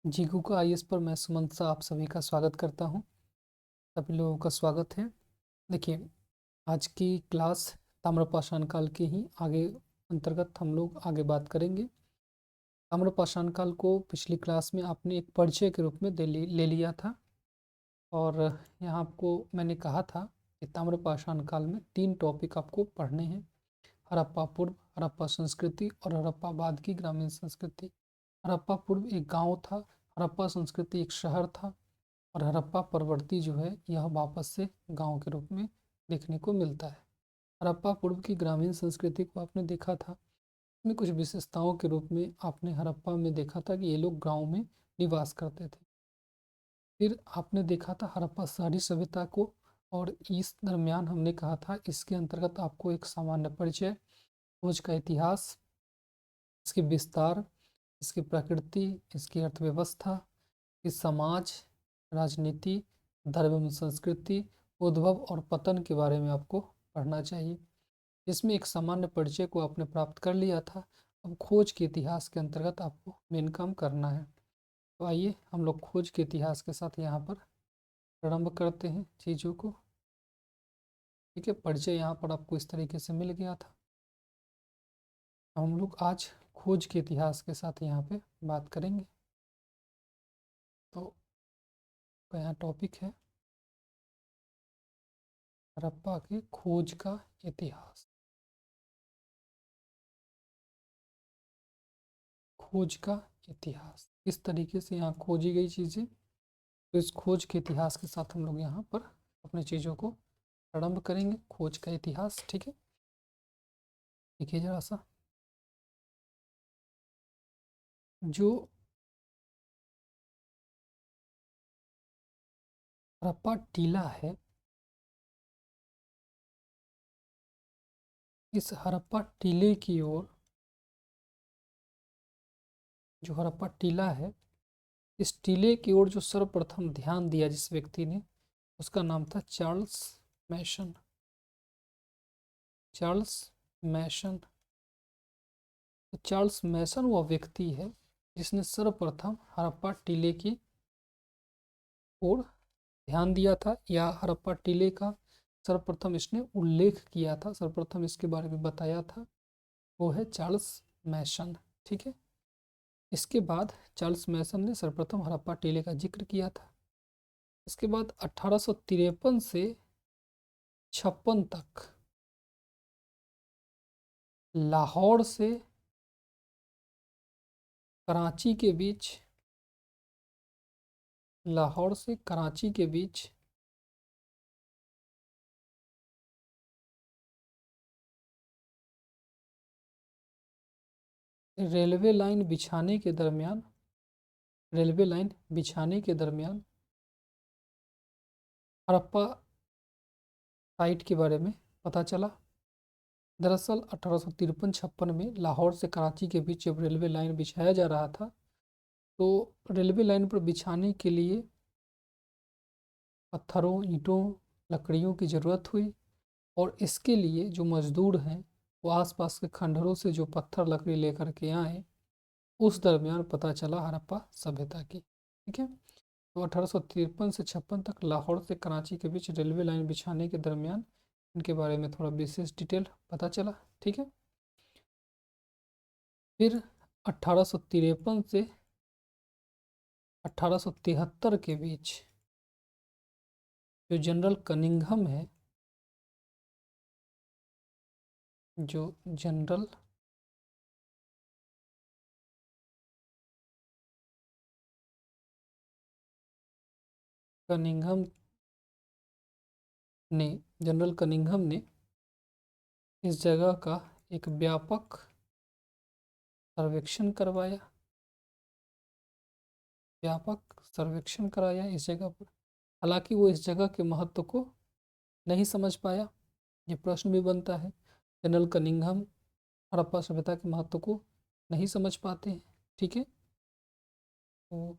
जीगू का आईएएस पर मैं सुमंत सा आप सभी का स्वागत करता हूं। सभी लोगों का स्वागत है। देखिए, आज की क्लास ताम्रपाषाण काल के ही आगे अंतर्गत हम लोग आगे बात करेंगे। ताम्रपाषाण काल को पिछली क्लास में आपने एक परिचय के रूप में ले लिया था और यहाँ आपको मैंने कहा था कि ताम्रपाषाण काल में 3 टॉपिक आपको पढ़ने हैं। हड़प्पा पूर्व, हड़प्पा संस्कृति और हड़प्पा बाद की ग्रामीण संस्कृति। हड़प्पा पूर्व एक गांव था, हड़प्पा संस्कृति एक शहर था और हड़प्पा परवर्ती जो है यह वापस से गांव के रूप में देखने को मिलता है। हड़प्पा पूर्व की ग्रामीण संस्कृति को आपने देखा था, इसमें कुछ विशेषताओं के रूप में आपने हड़प्पा में देखा था कि ये लोग गांव में निवास करते थे। फिर आपने देखा था हड़प्पा शहरी सभ्यता को, और इस दरमियान हमने कहा था इसके अंतर्गत आपको एक सामान्य परिचय, खोज का इतिहास, इसके विस्तार, इसकी प्रकृति, इसकी अर्थव्यवस्था, इस समाज, राजनीति, धर्म एवं संस्कृति, उद्भव और पतन के बारे में आपको पढ़ना चाहिए। इसमें एक सामान्य परिचय को आपने प्राप्त कर लिया था। अब खोज के इतिहास के अंतर्गत आपको मेन काम करना है। तो आइए हम लोग खोज के इतिहास के साथ यहाँ पर प्रारंभ करते हैं चीज़ों को। ठीक है, परिचय यहाँ पर आपको इस तरीके से मिल गया था। हम लोग आज खोज के इतिहास के साथ यहाँ पे बात करेंगे। तो यहाँ टॉपिक है हड़प्पा की खोज का इतिहास। खोज का इतिहास किस तरीके से यहाँ खोजी गई चीज़ें, तो इस खोज के इतिहास के साथ हम लोग यहाँ पर अपनी चीज़ों को प्रारंभ करेंगे। खोज का इतिहास, ठीक है। देखिए जरा सा, जो हड़प्पा टीला है, इस हड़प्पा टीले की ओर, जो हड़प्पा टीला है, इस टीले की ओर जो सर्वप्रथम ध्यान दिया जिस व्यक्ति ने, उसका नाम था चार्ल्स मैसन। चार्ल्स मैसन। तो चार्ल्स मैसन वह व्यक्ति है जिसने सर्वप्रथम हड़प्पा टीले की ओर ध्यान दिया था, या हड़प्पा टीले का सर्वप्रथम इसने उल्लेख किया था, सर्वप्रथम इसके बारे में बताया था, वो है चार्ल्स मैसन। ठीक है। इसके बाद चार्ल्स मैसन ने सर्वप्रथम हड़प्पा टीले का जिक्र किया था। इसके बाद 1853 से 56 तक लाहौर से कराची के बीच, लाहौर से कराची के बीच रेलवे लाइन बिछाने के दरमियान, रेलवे लाइन बिछाने के दरमियान हड़प्पा साइट के बारे में पता चला। दरअसल 1853-56 में लाहौर से कराची के बीच जब रेलवे लाइन बिछाया जा रहा था, तो रेलवे लाइन पर बिछाने के लिए पत्थरों, ईंटों, लकड़ियों की ज़रूरत हुई, और इसके लिए जो मजदूर हैं वो आसपास के खंडरों से जो पत्थर लकड़ी लेकर के आए, उस दरमियान पता चला हड़प्पा सभ्यता की। ठीक है। तो 1853 से 56 तक लाहौर से कराची के बीच रेलवे लाइन बिछाने के दरमियान इनके बारे में थोड़ा विशेष डिटेल पता चला। ठीक है। फिर 1853 से 1873 के बीच जो जनरल कनिंघम है, जो जनरल कनिंघम ने, जनरल कनिंघम ने इस जगह का एक व्यापक सर्वेक्षण करवाया, व्यापक सर्वेक्षण कराया इस जगह पर। हालांकि वो इस जगह के महत्व को नहीं समझ पाया। ये प्रश्न भी बनता है, जनरल कनिंघम हड़प्पा सभ्यता के महत्व को नहीं समझ पाते हैं। ठीक है, तो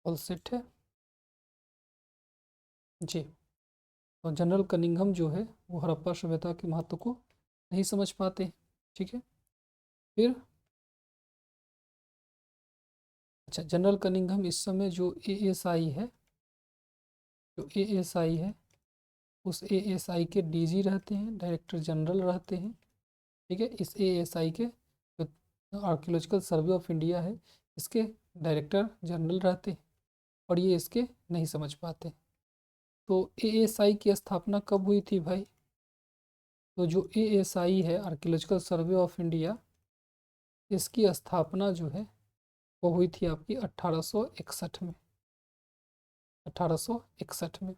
ऑल सेट है जी। तो जनरल कनिंघम जो है वो हड़प्पा सभ्यता के महत्व को नहीं समझ पाते हैं। ठीक है। फिर अच्छा, जनरल कनिंघम इस समय जो एएसआई है, जो एएसआई है उस एएसआई के डीजी रहते हैं, डायरेक्टर जनरल रहते हैं। ठीक है, इस एएसआई के जो आर्कियोलॉजिकल सर्वे ऑफ इंडिया है इसके डायरेक्टर जनरल रहते हैं और ये इसके नहीं समझ पाते। तो एएसआई की स्थापना कब हुई थी भाई? तो जो एएसआई है, आर्कियोलॉजिकल सर्वे ऑफ इंडिया, इसकी स्थापना जो है वो हुई थी आपकी 1861 में, 1861 में।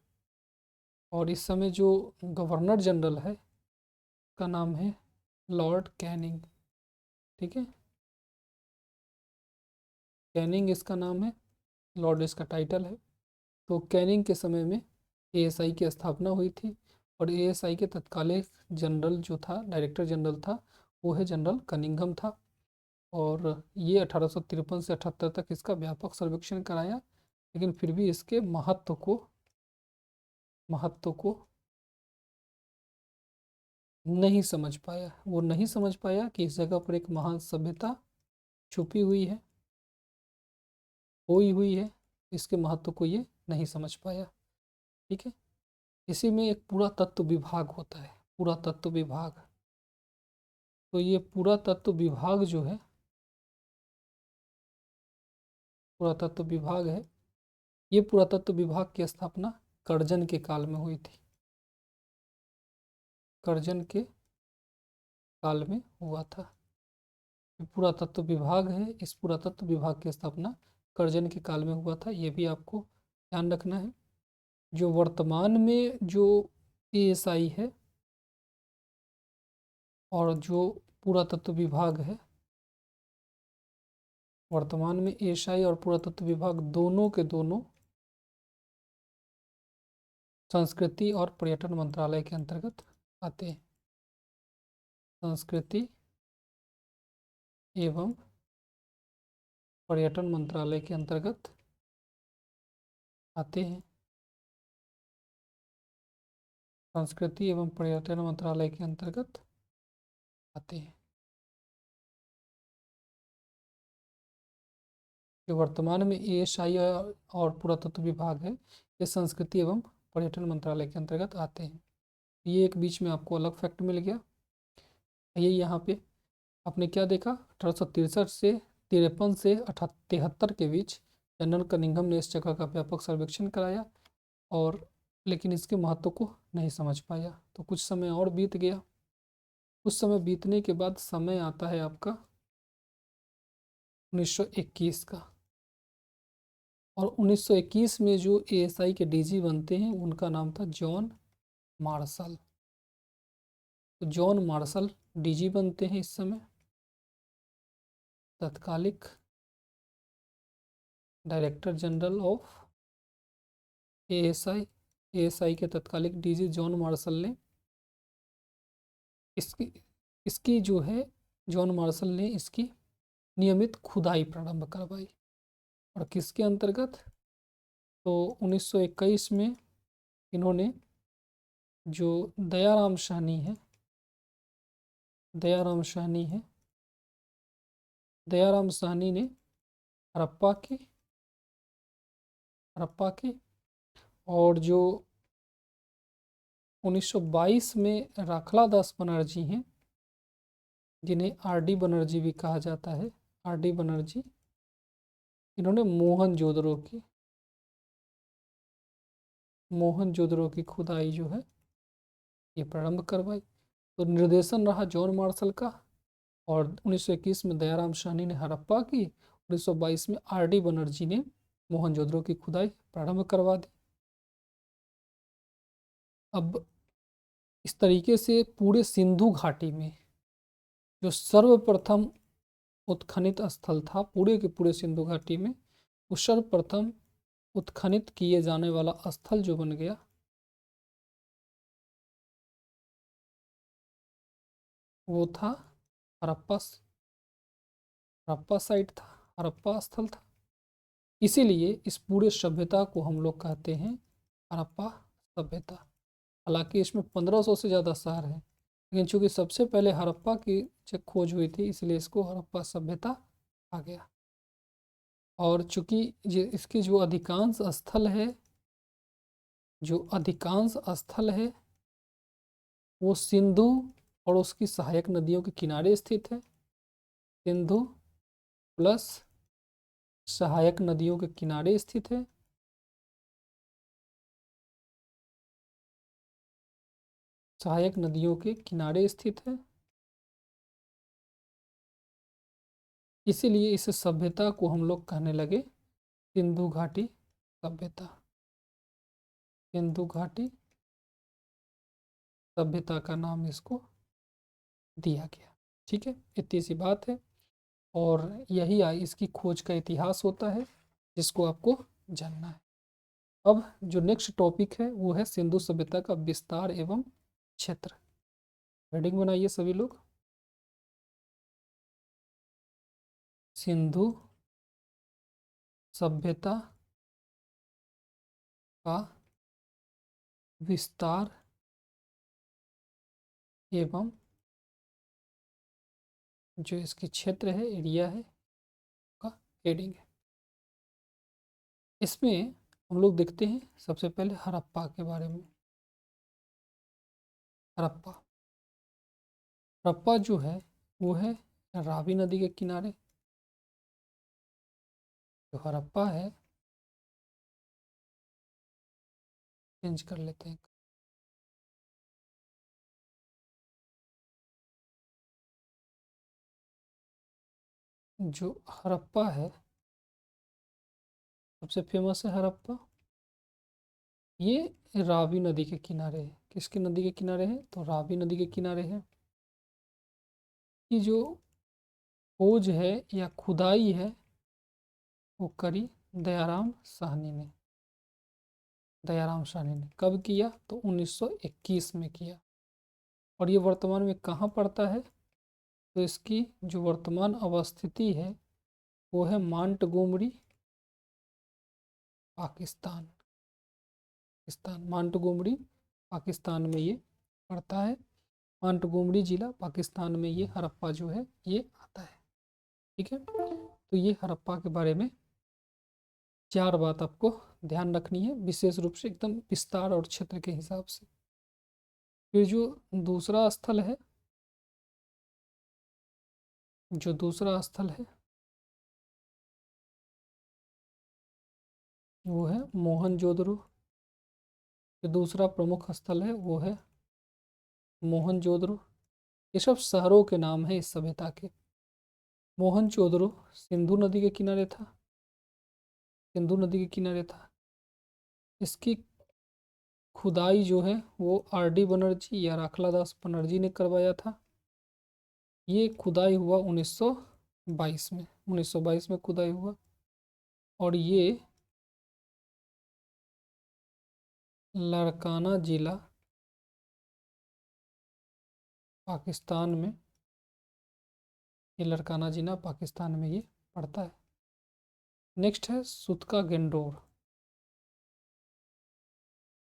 और इस समय जो गवर्नर जनरल है का नाम है लॉर्ड कैनिंग। ठीक है, कैनिंग इसका नाम है, लॉर्ड इसका टाइटल है। तो कैनिंग के समय में एएसआई की स्थापना हुई थी और एएसआई के तत्कालीन जनरल जो था, डायरेक्टर जनरल था, वो है जनरल कनिंघम था। और ये 1853 से 78 तक इसका व्यापक सर्वेक्षण कराया, लेकिन फिर भी इसके महत्व को नहीं समझ पाया। वो नहीं समझ पाया कि इस जगह पर एक महान सभ्यता छुपी हुई है, खोई हुई है, इसके महत्व को ये नहीं समझ पाया। ठीक है, इसी में एक पुरातत्व विभाग होता है, पुरातत्व विभाग। तो ये पुरातत्व विभाग जो है, पुरातत्व विभाग है, ये पुरातत्व विभाग की स्थापना कर्जन के काल में हुई थी, कर्जन के काल में हुआ था। पुरातत्व विभाग है, इस पुरातत्व विभाग की स्थापना कर्जन के काल में हुआ था, ये भी आपको ध्यान रखना है। जो वर्तमान में जो एएसआई है और जो पुरातत्व विभाग है, वर्तमान में एएसआई और पुरातत्व विभाग दोनों के दोनों संस्कृति और पर्यटन मंत्रालय के अंतर्गत आते हैं। संस्कृति एवं पर्यटन मंत्रालय के अंतर्गत आते हैं। संस्कृति एवं पर्यटन मंत्रालय के अंतर्गत आते हैं। जो वर्तमान में एएसआई और पुरातत्व विभाग है, ये संस्कृति एवं पर्यटन मंत्रालय के अंतर्गत आते हैं। ये एक बीच में आपको अलग फैक्ट मिल गया। ये यहाँ पे आपने क्या देखा, 1863 से 53 से 73 के बीच जनरल कनिंघम ने इस जगह का व्यापक सर्वेक्षण कराया और लेकिन इसके महत्व को नहीं समझ पाया। तो कुछ समय और बीत गया। कुछ समय बीतने के बाद समय आता है आपका 1921 का। और 1921 में जो एएसआई के डीजी बनते हैं उनका नाम था जॉन मार्शल। तो जॉन मार्शल डीजी बनते हैं इस समय, तत्कालिक director general of ASI. ASI के तत्कालिक डीजी जॉन मार्शल ने इसकी इसकी जो है, जॉन मार्शल ने इसकी नियमित खुदाई प्रारंभ करवाई। और किसके अंतर्गत? तो 1921 में इन्होंने जो दयाराम साहनी है, दयाराम साहनी है, दयाराम साहनी ने हड़प्पा की और जो 1922 में राखला दास बनर्जी हैं, जिन्हें आरडी बनर्जी भी कहा जाता है, आरडी बनर्जी, इन्होंने मोहनजोदड़ो की खुदाई जो है ये प्रारंभ करवाई। तो निर्देशन रहा जॉन मार्शल का और 1921 में दयाराम साहनी ने हड़प्पा की, 1922 में आरडी बनर्जी ने मोहनजोदड़ो की खुदाई प्रारंभ करवा दी। अब इस तरीके से पूरे सिंधु घाटी में जो सर्वप्रथम उत्खनित स्थल था, पूरे के पूरे सिंधु घाटी में वो सर्वप्रथम उत्खनित किए जाने वाला स्थल जो बन गया वो था हड़प्पा साइट था, हड़प्पा स्थल था। इसीलिए इस पूरे सभ्यता को हम लोग कहते हैं हड़प्पा सभ्यता। हालांकि इसमें 1500 से ज़्यादा शहर हैं, लेकिन चूंकि सबसे पहले हड़प्पा की जब खोज हुई थी इसलिए इसको हड़प्पा सभ्यता आ गया। और चूंकि ये इसके जो अधिकांश स्थल है, जो अधिकांश स्थल है वो सिंधु और उसकी सहायक नदियों के किनारे स्थित है। सिंधु प्लस सहायक नदियों के किनारे स्थित है। सहायक नदियों के किनारे स्थित है, इसीलिए इस सभ्यता को हम लोग कहने लगे सिंधु घाटी सभ्यता। सिंधु घाटी सभ्यता का नाम इसको दिया गया। ठीक है, इतनी सी बात है। और यही इसकी खोज का इतिहास होता है जिसको आपको जानना है। अब जो नेक्स्ट टॉपिक है वो है सिंधु सभ्यता का विस्तार एवं क्षेत्र। हेडिंग बनाइए सभी लोग। सिंधु सभ्यता का विस्तार एवं जो इसकी क्षेत्र है, एरिया है, का हेडिंग है। इसमें हम लोग देखते हैं सबसे पहले हड़प्पा के बारे में। हड़प्पा, हड़प्पा जो है वो है रावी नदी के किनारे। जो हड़प्पा है, चेंज कर लेते हैं। जो हड़प्पा है, सबसे फेमस है हड़प्पा। ये रावी नदी के किनारे है। किसकी नदी के किनारे है? तो रावी नदी के किनारे है। कि जो खोज है या खुदाई है वो करी दयाराम साहनी ने। दयाराम साहनी ने कब किया? तो 1921 में किया। और ये वर्तमान में कहाँ पड़ता है? तो इसकी जो वर्तमान अवस्थिति है वो है मांटगोमरी, पाकिस्तान। मांटगोमरी पाकिस्तान में ये पड़ता है। मांटगोमरी जिला पाकिस्तान में ये हड़प्पा जो है ये आता है। ठीक है, तो ये हड़प्पा के बारे में 4 बात आपको ध्यान रखनी है, विशेष रूप से एकदम विस्तार और क्षेत्र के हिसाब से। फिर जो दूसरा स्थल है, जो दूसरा स्थल है वो है मोहनजोदड़ो। जो दूसरा प्रमुख स्थल है वो है मोहनजोदड़ो। ये सब शहरों के नाम है इस सभ्यता के। मोहनजोदड़ो सिंधु नदी के किनारे था। सिंधु नदी के किनारे था। इसकी खुदाई जो है वो आर.डी. बनर्जी या राखलादास बनर्जी ने करवाया था। ये खुदाई हुआ 1922 में। 1922 में खुदाई हुआ। और ये लाड़काना जिला पाकिस्तान में, ये लाड़काना जिला पाकिस्तान में ये पड़ता है। नेक्स्ट है सुतका गेंडोर।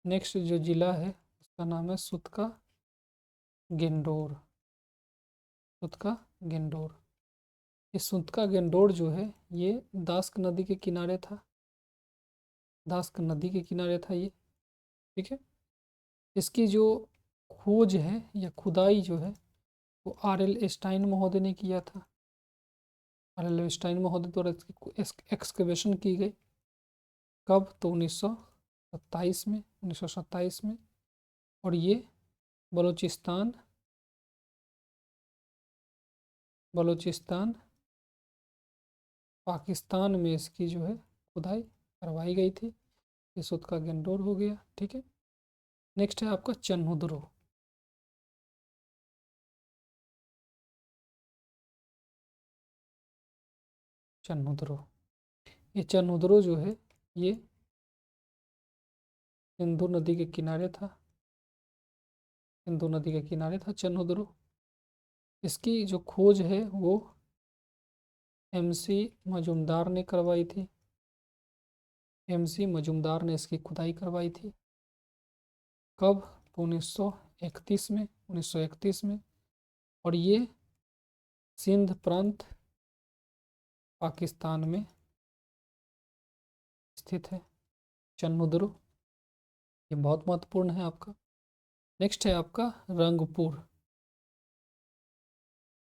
नेक्स्ट जो जिला है उसका नाम है सुतका गेंडोर। सुतका गेंडोर। ये सुतका गेंडोर जो है ये दास्क नदी के किनारे था। दास्क नदी के किनारे था ये। ठीक है, इसकी जो खोज है या खुदाई जो है वो R.L. स्टाइन महोदय ने किया था। R.L. स्टाइन महोदय द्वारा इसकी एक्सकवेशन की गई। कब? तो 1927 में। 1927 में। और ये बलूचिस्तान, बलूचिस्तान पाकिस्तान में इसकी जो है खुदाई करवाई गई थी। ये सुत का गेंडोर हो गया। ठीक है, नेक्स्ट है आपका चन्हुद्रो। चन्हुद्रो, ये चन्हुद्रो जो है ये सिंधु नदी के किनारे था। सिंधु नदी के किनारे था चन्हुद्रो। इसकी जो खोज है वो MC मजुमदार ने करवाई थी। MC मजुमदार ने इसकी खुदाई करवाई थी। कब? तो 1931 में। 1931 में। और ये सिंध प्रांत पाकिस्तान में स्थित है। चन्मुद्र, ये बहुत महत्वपूर्ण है आपका। नेक्स्ट है आपका रंगपुर।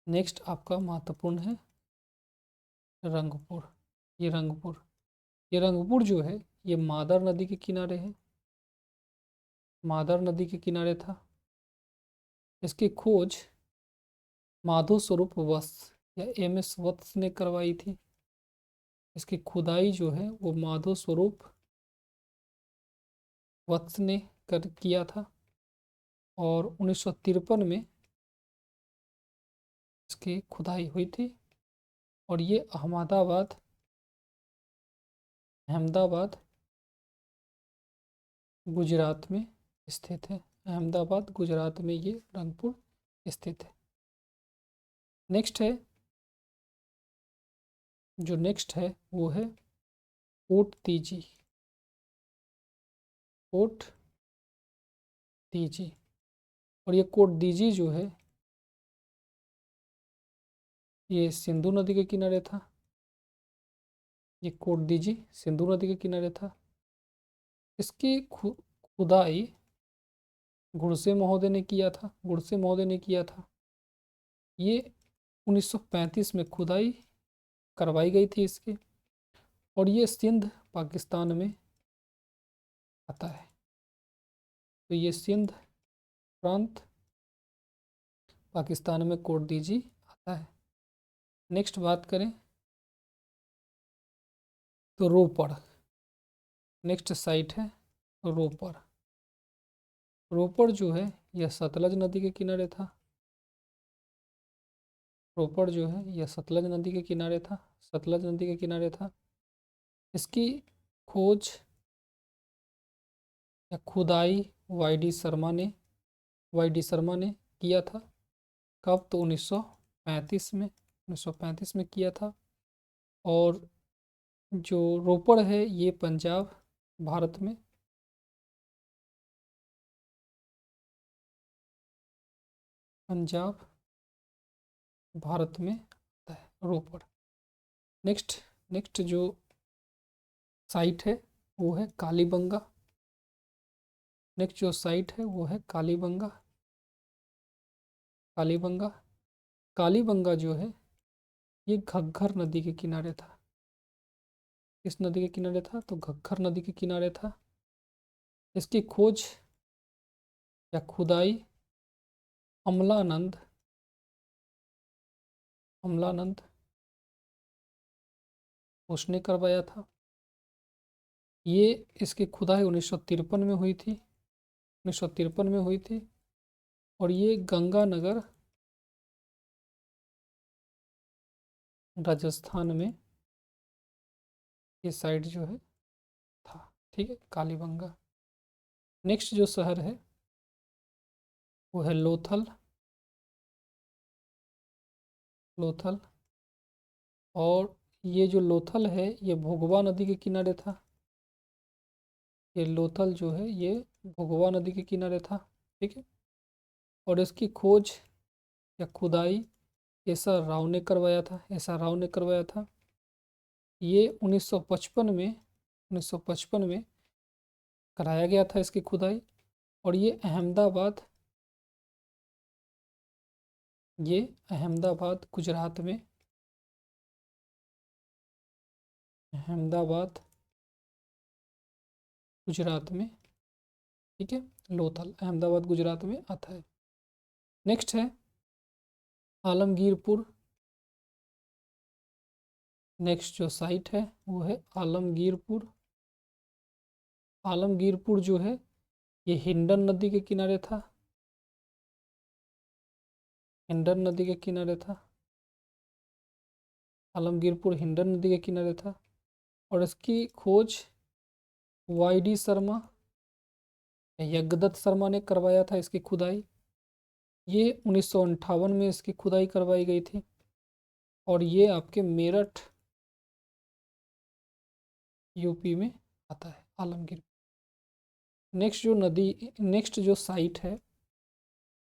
नेक्स्ट आपका महत्वपूर्ण है रंगपुर। ये रंगपुर, ये रंगपुर जो है ये मादर नदी के किनारे है। मादर नदी के किनारे था। इसकी खोज माधो स्वरूप वत्स या एम.एस. वत्स ने करवाई थी। इसकी खुदाई जो है वो माधो स्वरूप वत्स ने किया था। और 1953 में इसकी खुदाई हुई थी। और ये अहमदाबाद अहमदाबाद गुजरात में स्थित है। अहमदाबाद गुजरात में ये रंगपुर स्थित है। नेक्स्ट है, जो नेक्स्ट है वो है कोट तीजी। कोट तीजी, और ये कोट दीजी जो है ये सिंधु नदी के किनारे था। ये कोट दीजी सिंधु नदी के किनारे था। इसकी खुदाई गुड़से महोदय ने किया था। गुड़से महोदय ने किया था। ये 1935 में खुदाई करवाई गई थी इसकी। और ये सिंध पाकिस्तान में आता है। तो ये सिंध प्रांत पाकिस्तान में कोट दीजी आता है। नेक्स्ट बात करें तो रोपड़। नेक्स्ट साइट है रोपड़। रोपड़ जो है यह सतलज नदी के किनारे था। रोपड़ जो है यह सतलज नदी के किनारे था। सतलज नदी के किनारे था। इसकी खोज या खुदाई वाई डी शर्मा ने किया था। कब? तो 1935 में किया था। और जो रोपड़ है ये पंजाब भारत में पंजाब भारत में आता है रोपड़। नेक्स्ट नेक्स्ट जो साइट है वो है कालीबंगा। नेक्स्ट जो साइट है वो है कालीबंगा। कालीबंगा कालीबंगा जो है ये घग्गर नदी के किनारे था। किस नदी के किनारे था? तो घग्गर नदी के किनारे था। इसकी खोज या खुदाई अमलानंद अमलानंद उसने करवाया था। ये इसकी खुदाई 1953 में हुई थी। 1953 में हुई थी। और ये गंगानगर राजस्थान में ये साइट जो है था। ठीक है, कालीबंगा। नेक्स्ट जो शहर है वो है लोथल। लोथल, और ये जो लोथल है ये भोगवा नदी के किनारे था। ये लोथल जो है ये भोगवा नदी के किनारे था। ठीक है। और इसकी खोज या खुदाई एस आर राव ने करवाया था। ये 1955 में कराया गया था इसकी खुदाई। और ये अहमदाबाद गुजरात में अहमदाबाद गुजरात में ठीक है, लोथल अहमदाबाद गुजरात में आता है। नेक्स्ट है आलमगीरपुर। नेक्स्ट जो साइट है वो है आलमगीरपुर। आलमगीरपुर जो है ये हिंडन नदी के किनारे था। हिंडन नदी के किनारे था। आलमगीरपुर हिंडन नदी के किनारे था। और इसकी खोज वाई डी शर्मा यज्ञदत्त शर्मा ने करवाया था इसकी खुदाई। ये 1958 में इसकी खुदाई करवाई गई थी। और ये आपके मेरठ यूपी में आता है आलमगीर। नेक्स्ट जो साइट है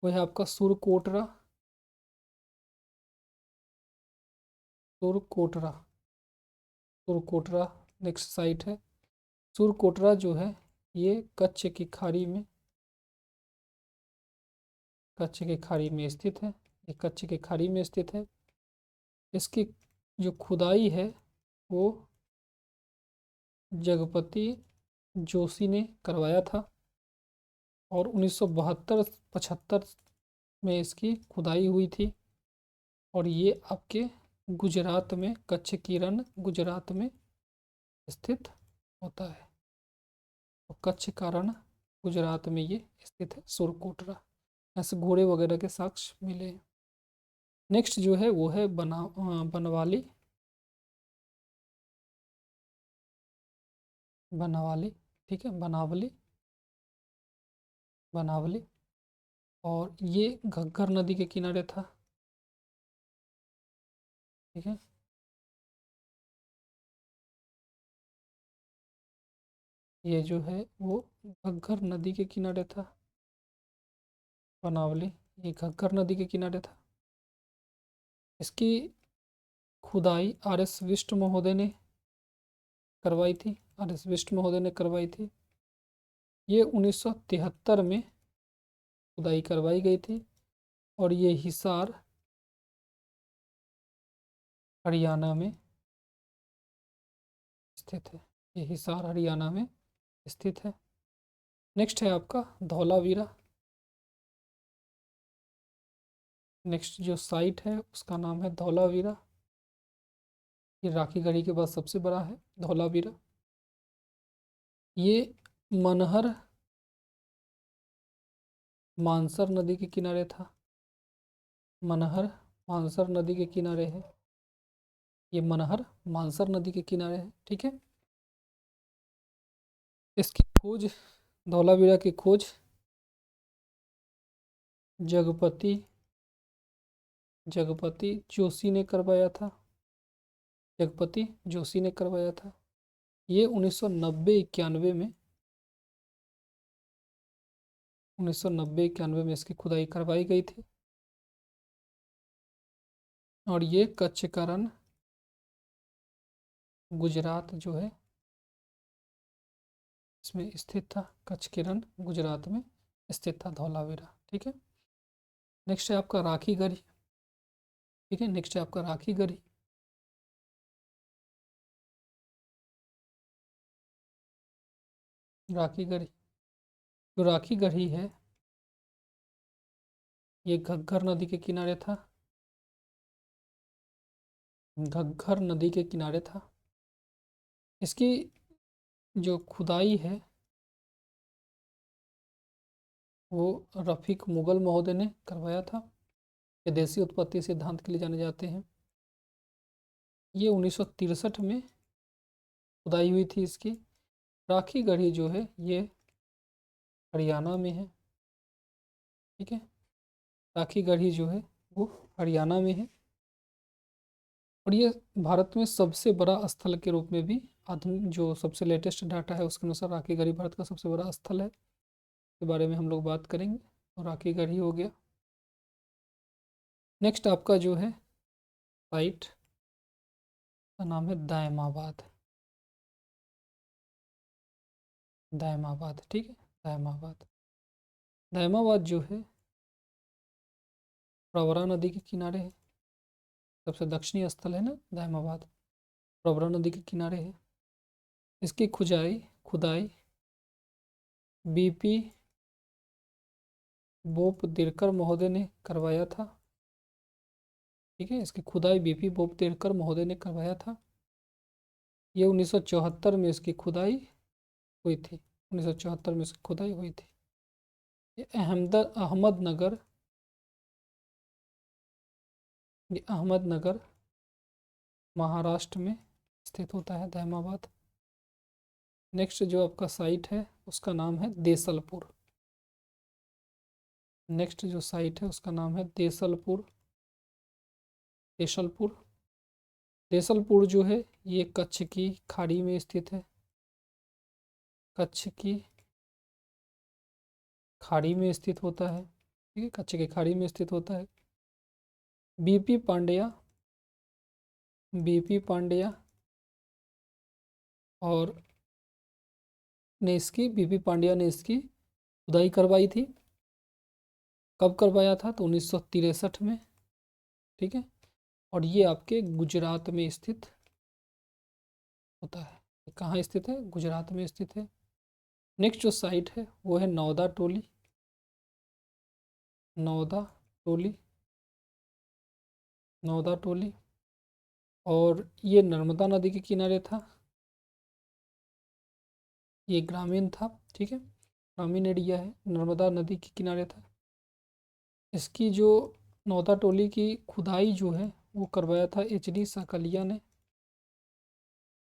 वो है आपका सुरकोटरा। सुरकोटरा सुरकोटरा नेक्स्ट साइट है। सुरकोटरा जो है ये कच्छ की खाड़ी में स्थित है। ये कच्छ की खाड़ी में स्थित है। इसकी जो खुदाई है वो जगपति जोशी ने करवाया था और 1972-75 में इसकी खुदाई हुई थी। और ये आपके गुजरात में, कच्छ की रण गुजरात में स्थित होता है। तो कच्छ का रण गुजरात में ये स्थित है, सुरकोटरा। ऐसे घोड़े वगैरह के साक्ष्य मिले हैं। नेक्स्ट जो है वो है बनवाली। बनावाली, ठीक है, बनावली, बनावली। और ये घग्गर नदी के किनारे था, ठीक है। ये जो है वो घग्गर नदी के किनारे था, बनावली। ये घग्गर नदी के किनारे था। इसकी खुदाई आर.एस. बिष्ट महोदय ने करवाई थी। आर.एस. बिष्ट महोदय ने करवाई थी। ये 1973 में खुदाई करवाई गई थी। और ये हिसार हरियाणा में स्थित है। ये हिसार हरियाणा में स्थित है। नेक्स्ट है आपका धौलावीरा। नेक्स्ट जो साइट है उसका नाम है धौलावीरा। ये राखी गढ़ी के बाद सबसे बड़ा है धौलावीरा। ये मनहर मानसर नदी के किनारे था। मनहर मानसर नदी के किनारे है। ये मनहर मानसर नदी के किनारे है, ठीक है। इसकी खोज, धौलावीरा की खोज जगपति जगपति जोशी ने करवाया था। जगपति जोशी ने करवाया था। ये 1990-91 में 1990-91 में इसकी खुदाई करवाई गई थी। और ये कच्छ का रण गुजरात जो है इसमें स्थित था। कच्छ के रण गुजरात में स्थित था धौलावीरा, ठीक है। नेक्स्ट है आपका राखी गढ़ी, ठीक है। नेक्स्ट है आपका राखी गढ़ी। राखी गढ़ी, जो राखी गढ़ी है ये घग्गर नदी के किनारे था। घग्गर नदी के किनारे था। इसकी जो खुदाई है वो रफीक मुगल महोदय ने करवाया था। ये देसी उत्पत्ति सिद्धांत के लिए जाने जाते हैं। ये 1963 में खुदाई हुई थी इसकी। राखी गढ़ी जो है ये हरियाणा में है, ठीक है। राखी गढ़ी जो है वो हरियाणा में है। और ये भारत में सबसे बड़ा स्थल के रूप में भी, आधुनिक जो सबसे लेटेस्ट डाटा है उसके अनुसार राखी गढ़ी भारत का सबसे बड़ा स्थल है। के बारे में हम लोग बात करेंगे। और राखी गढ़ी हो गया। नेक्स्ट आपका जो है साइट का नाम है दायमाबाद। दायमाबाद, ठीक है, दायमाबाद। दायमाबाद जो है प्रवरा नदी के किनारे है। सबसे दक्षिणी स्थल है ना दायमाबाद, प्रवरा नदी के किनारे है। इसकी खुदाई बीपी बोप दिरकर महोदय ने करवाया था, ठीक है। इसकी खुदाई बीपी बोप दिरकर महोदय ने करवाया था। ये 1974 में इसकी खुदाई हुई थी। 1974 में इसकी खुदाई हुई थी। ये अहमदनगर, ये अहमदनगर महाराष्ट्र में स्थित होता है दायमाबाद। नेक्स्ट जो आपका साइट है उसका नाम है देसलपुर। नेक्स्ट जो साइट है उसका नाम है देसलपुर। देसलपुर, देसलपुर जो है ये कच्छ की खाड़ी में स्थित है। कच्छ की खाड़ी में स्थित होता है, ठीक है। कच्छ की खाड़ी में स्थित होता है। बीपी पांड्या, बीपी पांड्या और ने इसकी, बीपी पांड्या ने इसकी खुदाई करवाई थी। कब करवाया था? तो 1963 में। ठीक है, और ये आपके गुजरात में स्थित होता है। ये कहाँ स्थित है? गुजरात में स्थित है। नेक्स्ट जो साइट है वो है नौदा टोली। नौदा टोली, नौदा टोली, और ये नर्मदा नदी के किनारे था। ये ग्रामीण था, ठीक है, ग्रामीण एरिया है, नर्मदा नदी के किनारे था। इसकी जो नौदा टोली की खुदाई जो है वो करवाया था एच.डी. साकलिया ने।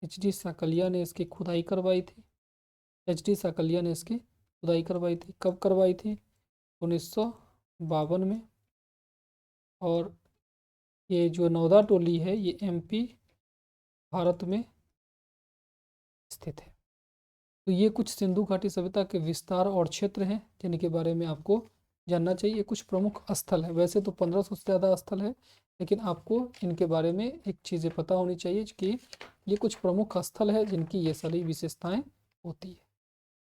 एच.डी. साकलिया ने इसकी खुदाई करवाई थी। एच.डी. साकलिया ने इसकी खुदाई करवाई थी। कब करवाई थी? 1952 में। और ये जो नौदा टोली है ये एमपी भारत में स्थित है। तो ये कुछ सिंधु घाटी सभ्यता के विस्तार और क्षेत्र हैं जिनके बारे में आपको जानना चाहिए। कुछ प्रमुख स्थल है, वैसे तो 1500 से ज़्यादा स्थल है, लेकिन आपको इनके बारे में एक चीज़ें पता होनी चाहिए कि ये कुछ प्रमुख स्थल है जिनकी ये सारी विशेषताएं होती है।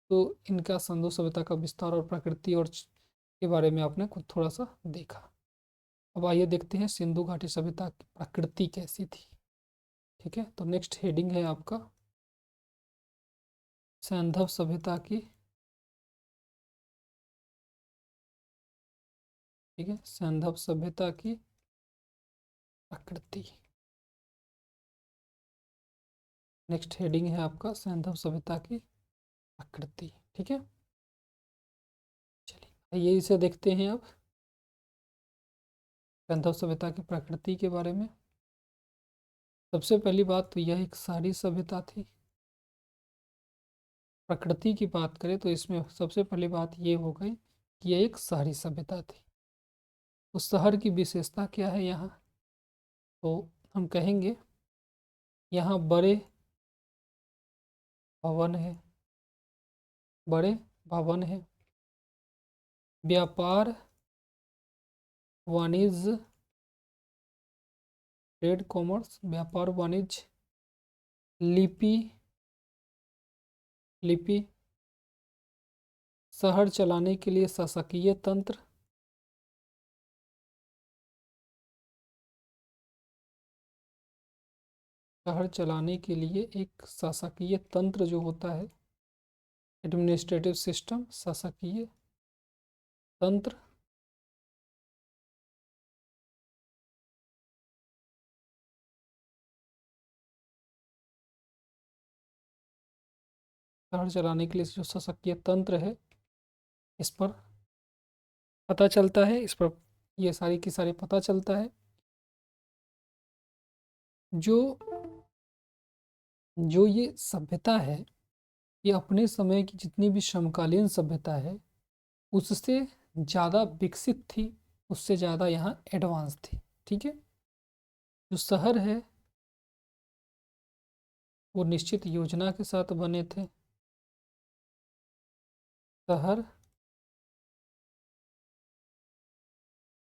तो इनका सिंधु सभ्यता का विस्तार और प्रकृति और के बारे में आपने कुछ थोड़ा सा देखा। अब आइए देखते हैं सिंधु घाटी सभ्यता की प्रकृति कैसी थी। ठीक है, तो नेक्स्ट हेडिंग है आपका सैंधव सभ्यता की, ठीक है, सैंधव सभ्यता की प्रकृति। नेक्स्ट हेडिंग है आपका सैंधव सभ्यता की प्रकृति। ठीक है, चलिए आइए इसे देखते हैं अब सैंधव सभ्यता की प्रकृति के बारे में। सबसे पहली बात तो यह एक शहरी सभ्यता थी। प्रकृति की बात करें तो इसमें सबसे पहली बात ये हो गई कि यह एक शहरी सभ्यता थी। तो शहर की विशेषता क्या है यहाँ? तो हम कहेंगे यहाँ बड़े भवन है, बड़े भवन है, व्यापार, वाणिज्य, ट्रेड कॉमर्स, व्यापार वाणिज्य, लिपि, लिपि, शहर चलाने के लिए शासकीय तंत्र, शहर चलाने के लिए एक शासकीय तंत्र जो होता है, एडमिनिस्ट्रेटिव सिस्टम, शासकीय तंत्र, शहर चलाने के लिए जो शासकीय तंत्र है इस पर पता चलता है, इस पर ये सारी की सारी पता चलता है। जो जो ये सभ्यता है ये अपने समय की जितनी भी समकालीन सभ्यता है उससे ज़्यादा विकसित थी, उससे ज़्यादा यहाँ एडवांस थी। ठीक है, जो शहर है वो निश्चित योजना के साथ बने थे। शहर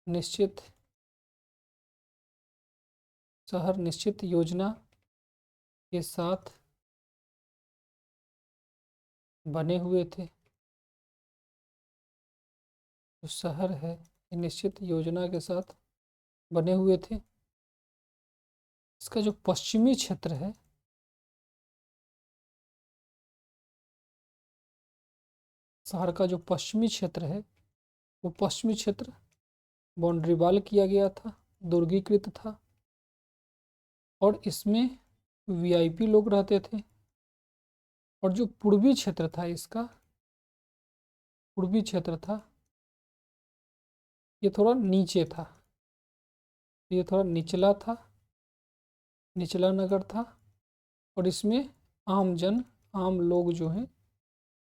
निश्चित शहर निश्चित योजना के साथ बने हुए थे। जो शहर है ये निश्चित योजना के साथ बने हुए थे। इसका जो पश्चिमी क्षेत्र है, शहर का जो पश्चिमी क्षेत्र है वो पश्चिमी क्षेत्र बाउंड्री वॉल किया गया था, दुर्गीकृत था, और इसमें वीआईपी लोग रहते थे। और जो पूर्वी क्षेत्र था, इसका पूर्वी क्षेत्र था ये थोड़ा नीचे था, ये थोड़ा निचला था, निचला नगर था, और इसमें आम जन, आम लोग जो हैं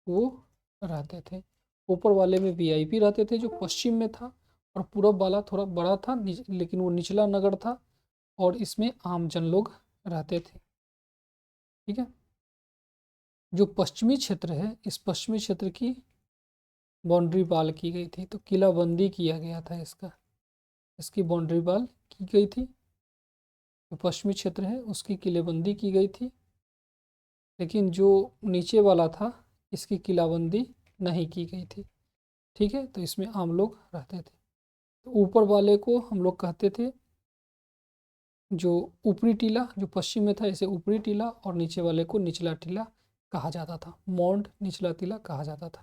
वो रहते थे। ऊपर वाले में वीआईपी रहते थे जो पश्चिम में था, और पूरब वाला थोड़ा बड़ा था लेकिन वो निचला नगर था, और इसमें आम जन लोग रहते थे। ठीक है, जो पश्चिमी क्षेत्र है इस पश्चिमी क्षेत्र की बाउंड्री वॉल की गई थी, तो किलाबंदी किया गया था इसका, इसकी बाउंड्री वॉल की गई थी। जो पश्चिमी क्षेत्र है उसकी किलेबंदी की गई थी। लेकिन जो नीचे वाला था इसकी किलाबंदी नहीं की गई थी। ठीक है, तो इसमें आम लोग रहते थे। तो ऊपर वाले को हम लोग कहते थे, जो ऊपरी टीला जो पश्चिम में था इसे ऊपरी टीला, और नीचे वाले को निचला टीला कहा जाता था। मौंड निचला टीला कहा जाता था।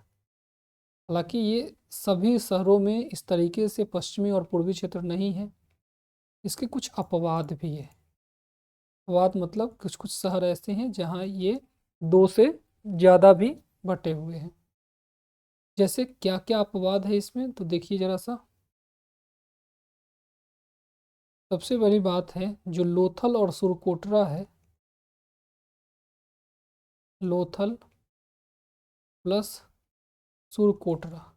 हालांकि ये सभी शहरों में इस तरीके से पश्चिमी और पूर्वी क्षेत्र नहीं है, इसके कुछ अपवाद भी है। अपवाद मतलब कुछ कुछ शहर ऐसे हैं जहाँ ये दो से ज़्यादा भी बटे हुए हैं। जैसे क्या क्या अपवाद है इसमें, तो देखिए जरा सा। सबसे बड़ी बात है, जो लोथल और सुरकोटरा है, लोथल प्लस सुरकोटरा,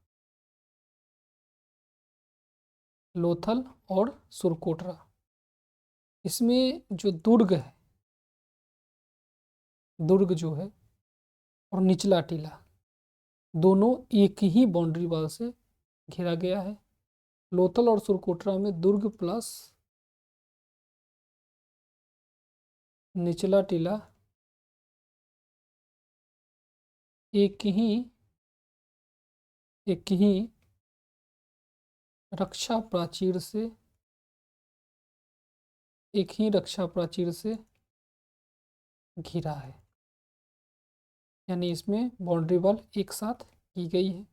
लोथल और सुरकोटरा, इसमें जो दुर्ग है, दुर्ग जो है और निचला टीला, दोनों एक ही बाउंड्री वॉल से घिरा गया है। लोथल और सुरकोटरा में दुर्ग प्लस निचला टीला एक ही रक्षा प्राचीर से एक ही रक्षा प्राचीर से घिरा है, यानी इसमें बाउंड्री वॉल एक साथ की गई है।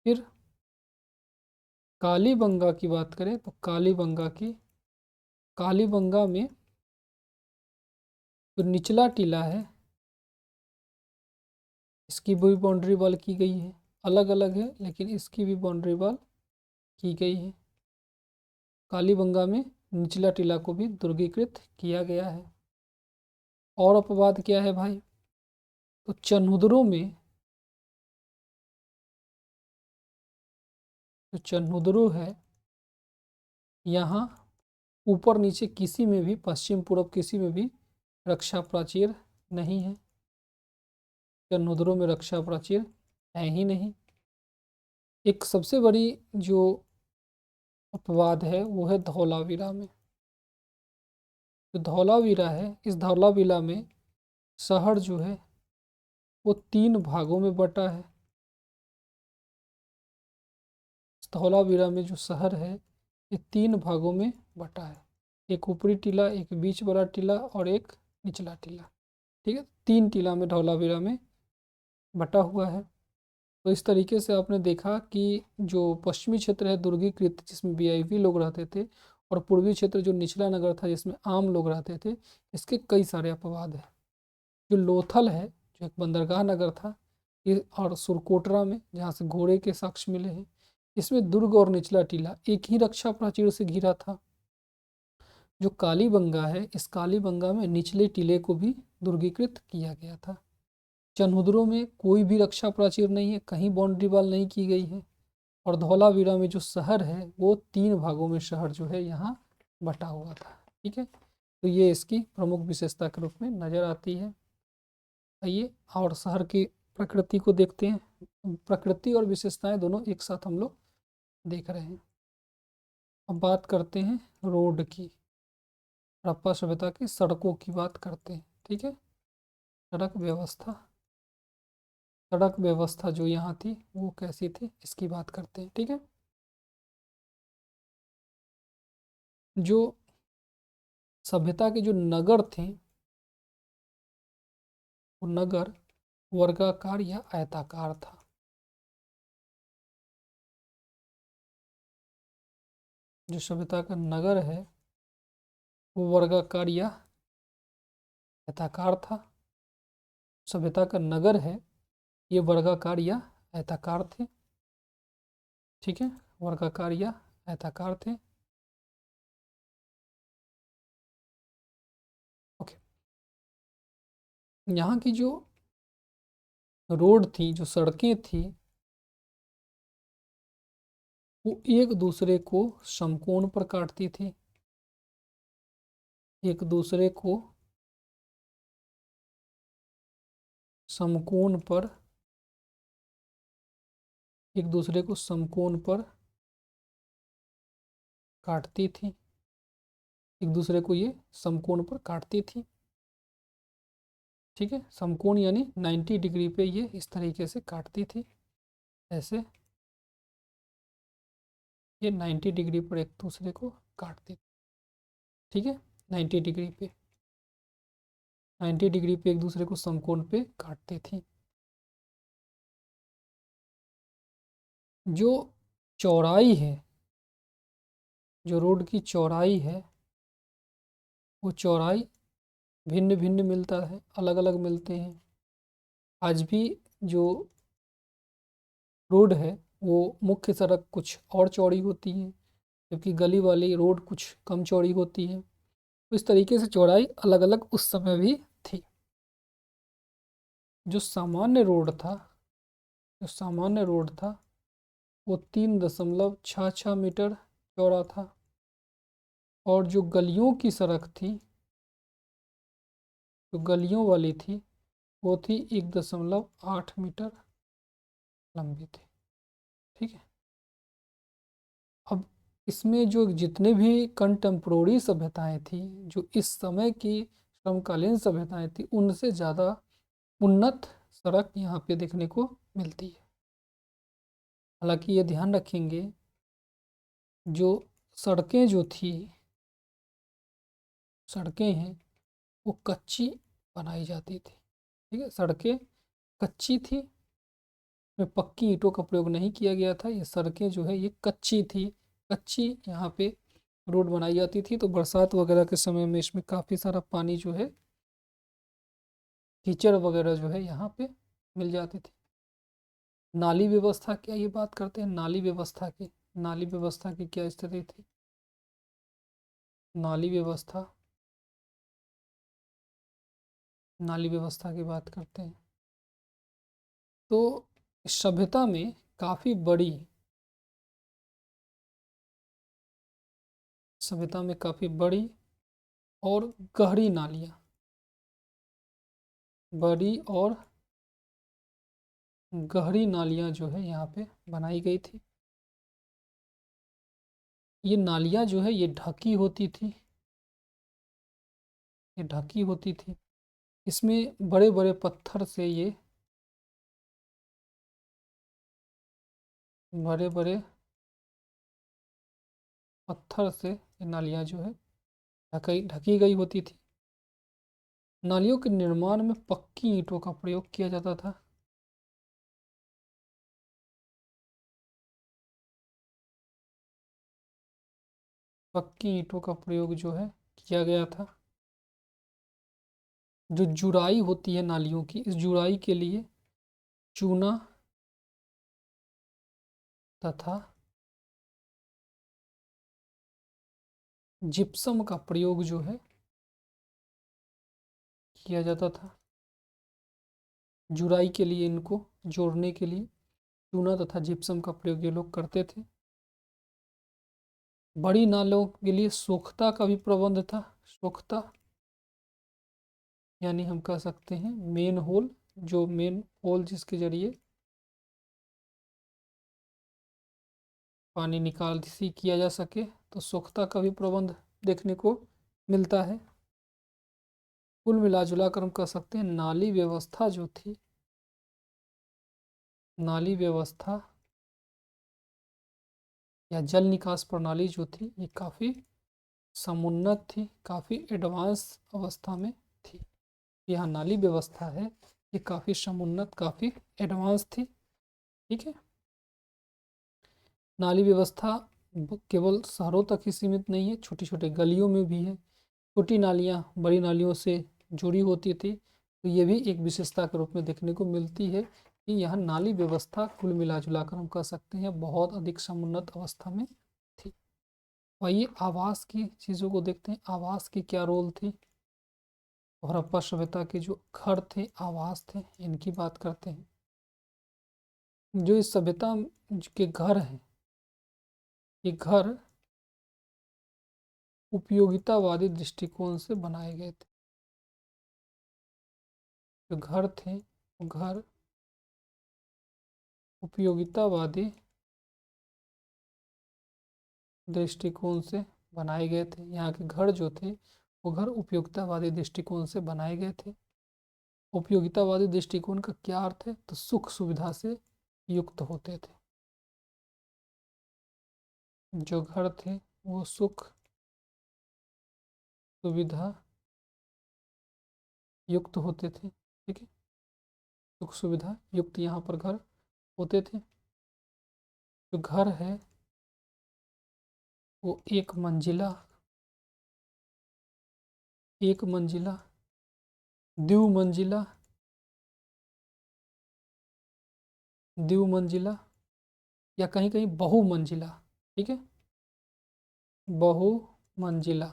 फिर कालीबंगा की बात करें तो कालीबंगा में जो निचला टीला है इसकी भी बाउंड्री वॉल की गई है, अलग अलग है लेकिन इसकी भी बाउंड्री वॉल की गई है। कालीबंगा में निचला टीला को भी दुर्गीकृत किया गया है। और अपवाद क्या है भाई, तो चन्हुदरों में, जो चन्हुदरो है यहाँ ऊपर नीचे किसी में भी, पश्चिम पूर्व किसी में भी रक्षा प्राचीर नहीं है। चन्हुदरों में रक्षा प्राचीर है ही नहीं। एक सबसे बड़ी जो अपवाद है वो है धौलावीरा में। जो धौलावीरा है, इस धौलावीरा में शहर जो है वो 3 भागों में बटा है। इस धौलावीरा में जो शहर है ये 3 भागों में बटा है, एक ऊपरी टीला, एक बीच वाला टीला और एक निचला टीला। ठीक है, 3 टीला में धौलावीरा में बटा हुआ है। तो इस तरीके से आपने देखा कि जो पश्चिमी क्षेत्र है दुर्गीकृत, जिसमें वीआईपी लोग रहते थे, और पूर्वी क्षेत्र जो निचला नगर था जिसमें आम लोग रहते थे, इसके कई सारे अपवाद हैं। जो लोथल है जो एक बंदरगाह नगर था, ये, और सुरकोटरा में जहाँ से घोड़े के साक्ष्य मिले हैं, इसमें दुर्ग और निचला टीला एक ही रक्षा प्राचीर से घिरा था। जो कालीबंगा है, इस कालीबंगा में निचले टीले को भी दुर्गीकृत किया गया था। चन्हुदरों में कोई भी रक्षा प्राचीर नहीं है, कहीं बाउंड्री वॉल नहीं की गई है। और धौलावीरा में जो शहर है वो 3 भागों में शहर जो है यहाँ बटा हुआ था। ठीक है, तो ये इसकी प्रमुख विशेषता के रूप में नजर आती है। आइए और शहर की प्रकृति को देखते हैं। प्रकृति और विशेषताएं दोनों एक साथ हम लोग देख रहे हैं। अब बात करते हैं रोड की, हड़प्पा सभ्यता की सड़कों की बात करते हैं। ठीक है, सड़क व्यवस्था जो यहाँ थी वो कैसी थी इसकी बात करते हैं। ठीक है, जो सभ्यता के जो नगर थे वो नगर वर्गाकार या आयताकार था। जो सभ्यता का नगर है वो वर्गाकार या आयताकार था। सभ्यता का नगर है ये वर्गाकार या आयताकार थे। ठीक है, वर्गाकार या आयताकार थे। ओके, यहाँ की जो रोड थी, जो सड़कें थी, वो एक दूसरे को समकोण पर काटती थी। एक दूसरे को समकोण पर एक दूसरे को समकोण पर काटती थी। एक दूसरे को ये समकोण पर काटती थी। ठीक है। समकोण यानी 90 डिग्री पे ये इस तरीके से काटती थी, ऐसे ये 90 डिग्री पर एक दूसरे को काटती थी। ठीक है, 90 डिग्री पे 90 डिग्री पे एक दूसरे को समकोण पे काटती थी। जो चौड़ाई है, जो रोड की चौड़ाई है, वो चौड़ाई भिन्न भिन्न मिलता है, अलग अलग मिलते हैं। आज भी जो रोड है वो मुख्य सड़क कुछ और चौड़ी होती है, जबकि गली वाली रोड कुछ कम चौड़ी होती है। तो इस तरीके से चौड़ाई अलग अलग उस समय भी थी। जो सामान्य रोड था, जो सामान्य रोड था वो 3.66 मीटर चौड़ा था, और जो गलियों की सड़क थी, जो गलियों वाली थी, वो थी 1.8 मीटर लंबी थी। ठीक है। अब इसमें जो जितने भी कंटेम्प्रोरी सभ्यताएं थी, जो इस समय की समकालीन सभ्यताएं थी, उनसे ज़्यादा उन्नत सड़क यहाँ पे देखने को मिलती है। हालांकि ये ध्यान रखेंगे, जो सड़कें जो थी, सड़कें हैं वो कच्ची बनाई जाती थी। ठीक है, सड़कें कच्ची थी, में पक्की ईंटों का प्रयोग नहीं किया गया था। ये सड़कें जो है ये कच्ची थी, कच्ची यहाँ पे रोड बनाई जाती थी। तो बरसात वगैरह के समय में इसमें काफ़ी सारा पानी जो है, कीचड़ वगैरह जो है यहाँ पे मिल जाती थी। नाली व्यवस्था, क्या ये बात करते हैं नाली व्यवस्था की, नाली व्यवस्था की क्या स्थिति थी? नाली व्यवस्था, नाली व्यवस्था की बात करते हैं तो सभ्यता में काफ़ी बड़ी, सभ्यता में काफ़ी बड़ी और गहरी नालियाँ, बड़ी और गहरी नालियाँ जो है यहाँ पे बनाई गई थी। ये नालियाँ जो है ये ढकी होती थी, ये ढकी होती थी। इसमें बड़े बड़े पत्थर से, ये बड़े बड़े पत्थर से ये नालियाँ जो है ढकी ढकी गई होती थी। नालियों के निर्माण में पक्की ईंटों का प्रयोग किया जाता था। पक्की ईंटों का प्रयोग जो है किया गया था। जो जुराई होती है नालियों की, इस जुराई के लिए चूना तथा जिप्सम का प्रयोग जो है किया जाता था। जुराई के लिए, इनको जोड़ने के लिए चूना तथा जिप्सम का प्रयोग ये लोग करते थे। बड़ी नालों के लिए सोख्ता का भी प्रबंध था। सोख्ता यानी हम कह सकते हैं मेन होल, जो मेन होल जिसके जरिए पानी निकासी किया जा सके, तो सोख्ता का भी प्रबंध देखने को मिलता है। कुल मिला कर हम कह सकते हैं नाली व्यवस्था जो थी, नाली व्यवस्था या जल निकास प्रणाली जो थी ये काफ़ी समुन्नत थी, काफ़ी एडवांस अवस्था में थी। यह नाली व्यवस्था है ये काफ़ी समुन्नत, काफ़ी एडवांस थी। ठीक है। नाली व्यवस्था केवल शहरों तक ही सीमित नहीं है, छोटी छोटी गलियों में भी है। छोटी नालियाँ बड़ी नालियों से जुड़ी होती थी, तो ये भी एक विशेषता के रूप में देखने को मिलती है कि यह नाली व्यवस्था कुल मिला जुला कर हम कह सकते हैं बहुत अधिक समुन्नत अवस्था में थी। आइए आवास की चीज़ों को देखते हैं, आवास की क्या रोल थी। हड़प्पा सभ्यता के जो घर थे, आवास थे, इनकी बात करते हैं। जो इस सभ्यता के घर हैं, ये घर उपयोगितावादी दृष्टिकोण से बनाए गए थे। जो घर थे वो घर उपयोगितावादी दृष्टिकोण से बनाए गए थे। यहाँ के घर जो थे वो घर उपयोगितावादी दृष्टिकोण से बनाए गए थे। उपयोगितावादी दृष्टिकोण का क्या अर्थ है? तो सुख सुविधा से युक्त होते थे। जो घर थे वो सुख सुविधा युक्त होते थे। ठीक है, सुख सुविधा युक्त यहाँ पर घर होते थे। जो घर है वो एक मंजिला, द्विमंजिला, द्विमंजिला या कहीं कहीं बहुमंजिला। ठीक है, बहुमंजिला,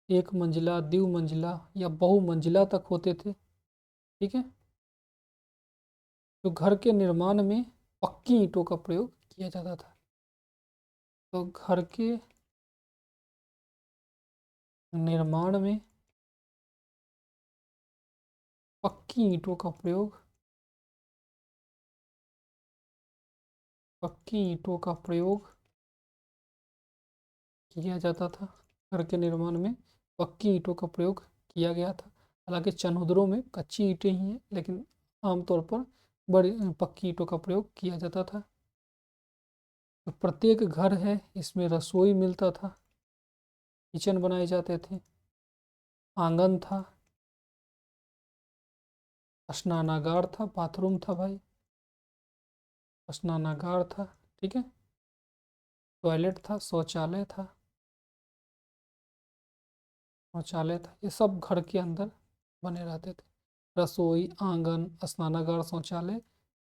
एक मंजिला, द्विमंजिला या बहुमंजिला तक होते थे। ठीक है, तो घर के निर्माण में पक्की ईंटों का प्रयोग किया जाता था। तो घर के निर्माण में पक्की ईंटों का प्रयोग, पक्की ईंटों का प्रयोग किया जाता था। घर के निर्माण में पक्की ईंटों का प्रयोग किया गया था। हालांकि चनउदरों में कच्ची ईंटें ही हैं, लेकिन आमतौर पर बड़ी पक्की ईंटों का प्रयोग किया जाता था। तो प्रत्येक घर है इसमें रसोई मिलता था, किचन बनाए जाते थे, आंगन था, स्नानागार था, बाथरूम था भाई, स्नानागार था। ठीक है, टॉयलेट था, शौचालय था, शौचालय था, ये सब घर के अंदर बने रहते थे। रसोई, आंगन, स्नानागार, शौचालय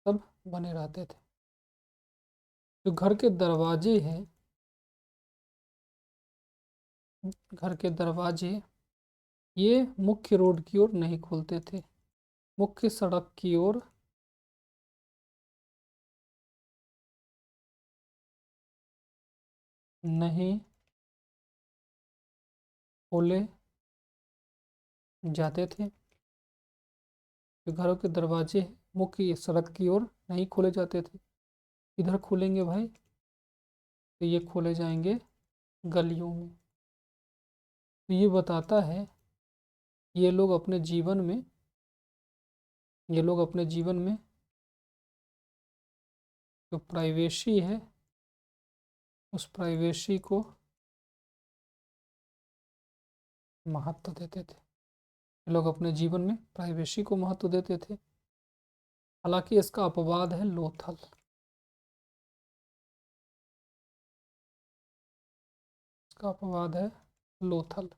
सब बने रहते थे। जो घर के दरवाजे हैं, घर के दरवाजे ये मुख्य रोड की ओर नहीं खुलते थे, मुख्य सड़क की ओर नहीं खोले जाते थे। जो घरों के दरवाजे मुख्य सड़क की ओर नहीं खोले जाते थे। इधर खोलेंगे भाई तो ये खोले जाएंगे गलियों में। तो ये बताता है ये लोग अपने जीवन में, ये लोग अपने जीवन में जो प्राइवेसी है उस प्राइवेसी को महत्व देते थे। ये लोग अपने जीवन में प्राइवेसी को महत्व देते थे। हालांकि इसका अपवाद है लोथल। इसका अपवाद है लोथल,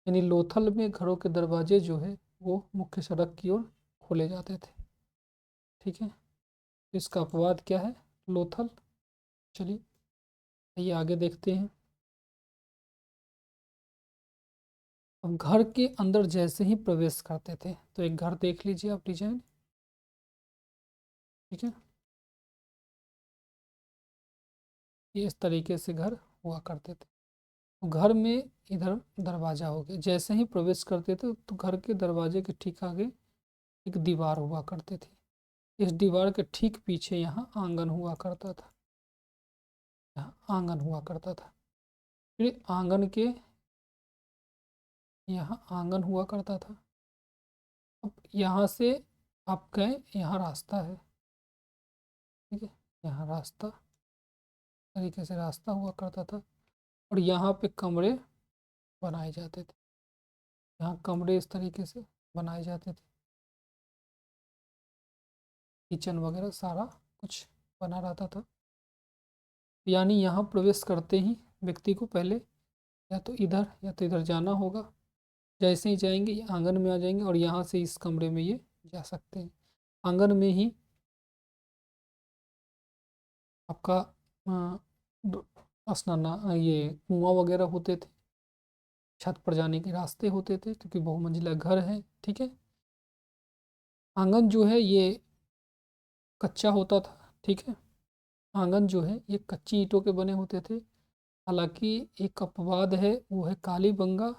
यानी लोथल में घरों के दरवाजे जो है वो मुख्य सड़क की ओर खोले जाते थे। ठीक है, इसका अपवाद क्या है? लोथल। चलिए ये आगे देखते हैं। अब घर के अंदर जैसे ही प्रवेश करते थे, तो एक घर देख लीजिए आप, डिजाइन। ठीक है, ये इस तरीके से घर हुआ करते थे। तो घर में इधर दरवाजा हो गया, जैसे ही प्रवेश करते थे तो घर के दरवाजे के ठीक आगे एक दीवार हुआ करती थी। इस दीवार के ठीक पीछे यहाँ आंगन हुआ करता था, यहाँ आंगन हुआ करता था। फिर आंगन के यहाँ आंगन हुआ करता था। अब यहाँ से आप गए, यहाँ रास्ता है। ठीक है, यहाँ रास्ता तरीके से रास्ता हुआ करता था और यहाँ पे कमरे बनाए जाते थे। यहाँ कमरे इस तरीके से बनाए जाते थे, किचन वगैरह सारा कुछ बना रहता था। यानी यहाँ प्रवेश करते ही व्यक्ति को पहले या तो इधर या तो इधर जाना होगा। जैसे ही जाएंगे ये आंगन में आ जाएंगे और यहाँ से इस कमरे में ये जा सकते हैं। आंगन में ही आपका स्नाना ये कुआं वगैरह होते थे, छत पर जाने के रास्ते होते थे क्योंकि बहुमंजिला घर है। ठीक है, आंगन जो है ये कच्चा होता था। ठीक है, आंगन जो है ये कच्ची ईंटों के बने होते थे। हालांकि एक अपवाद है, वो है कालीबंगा।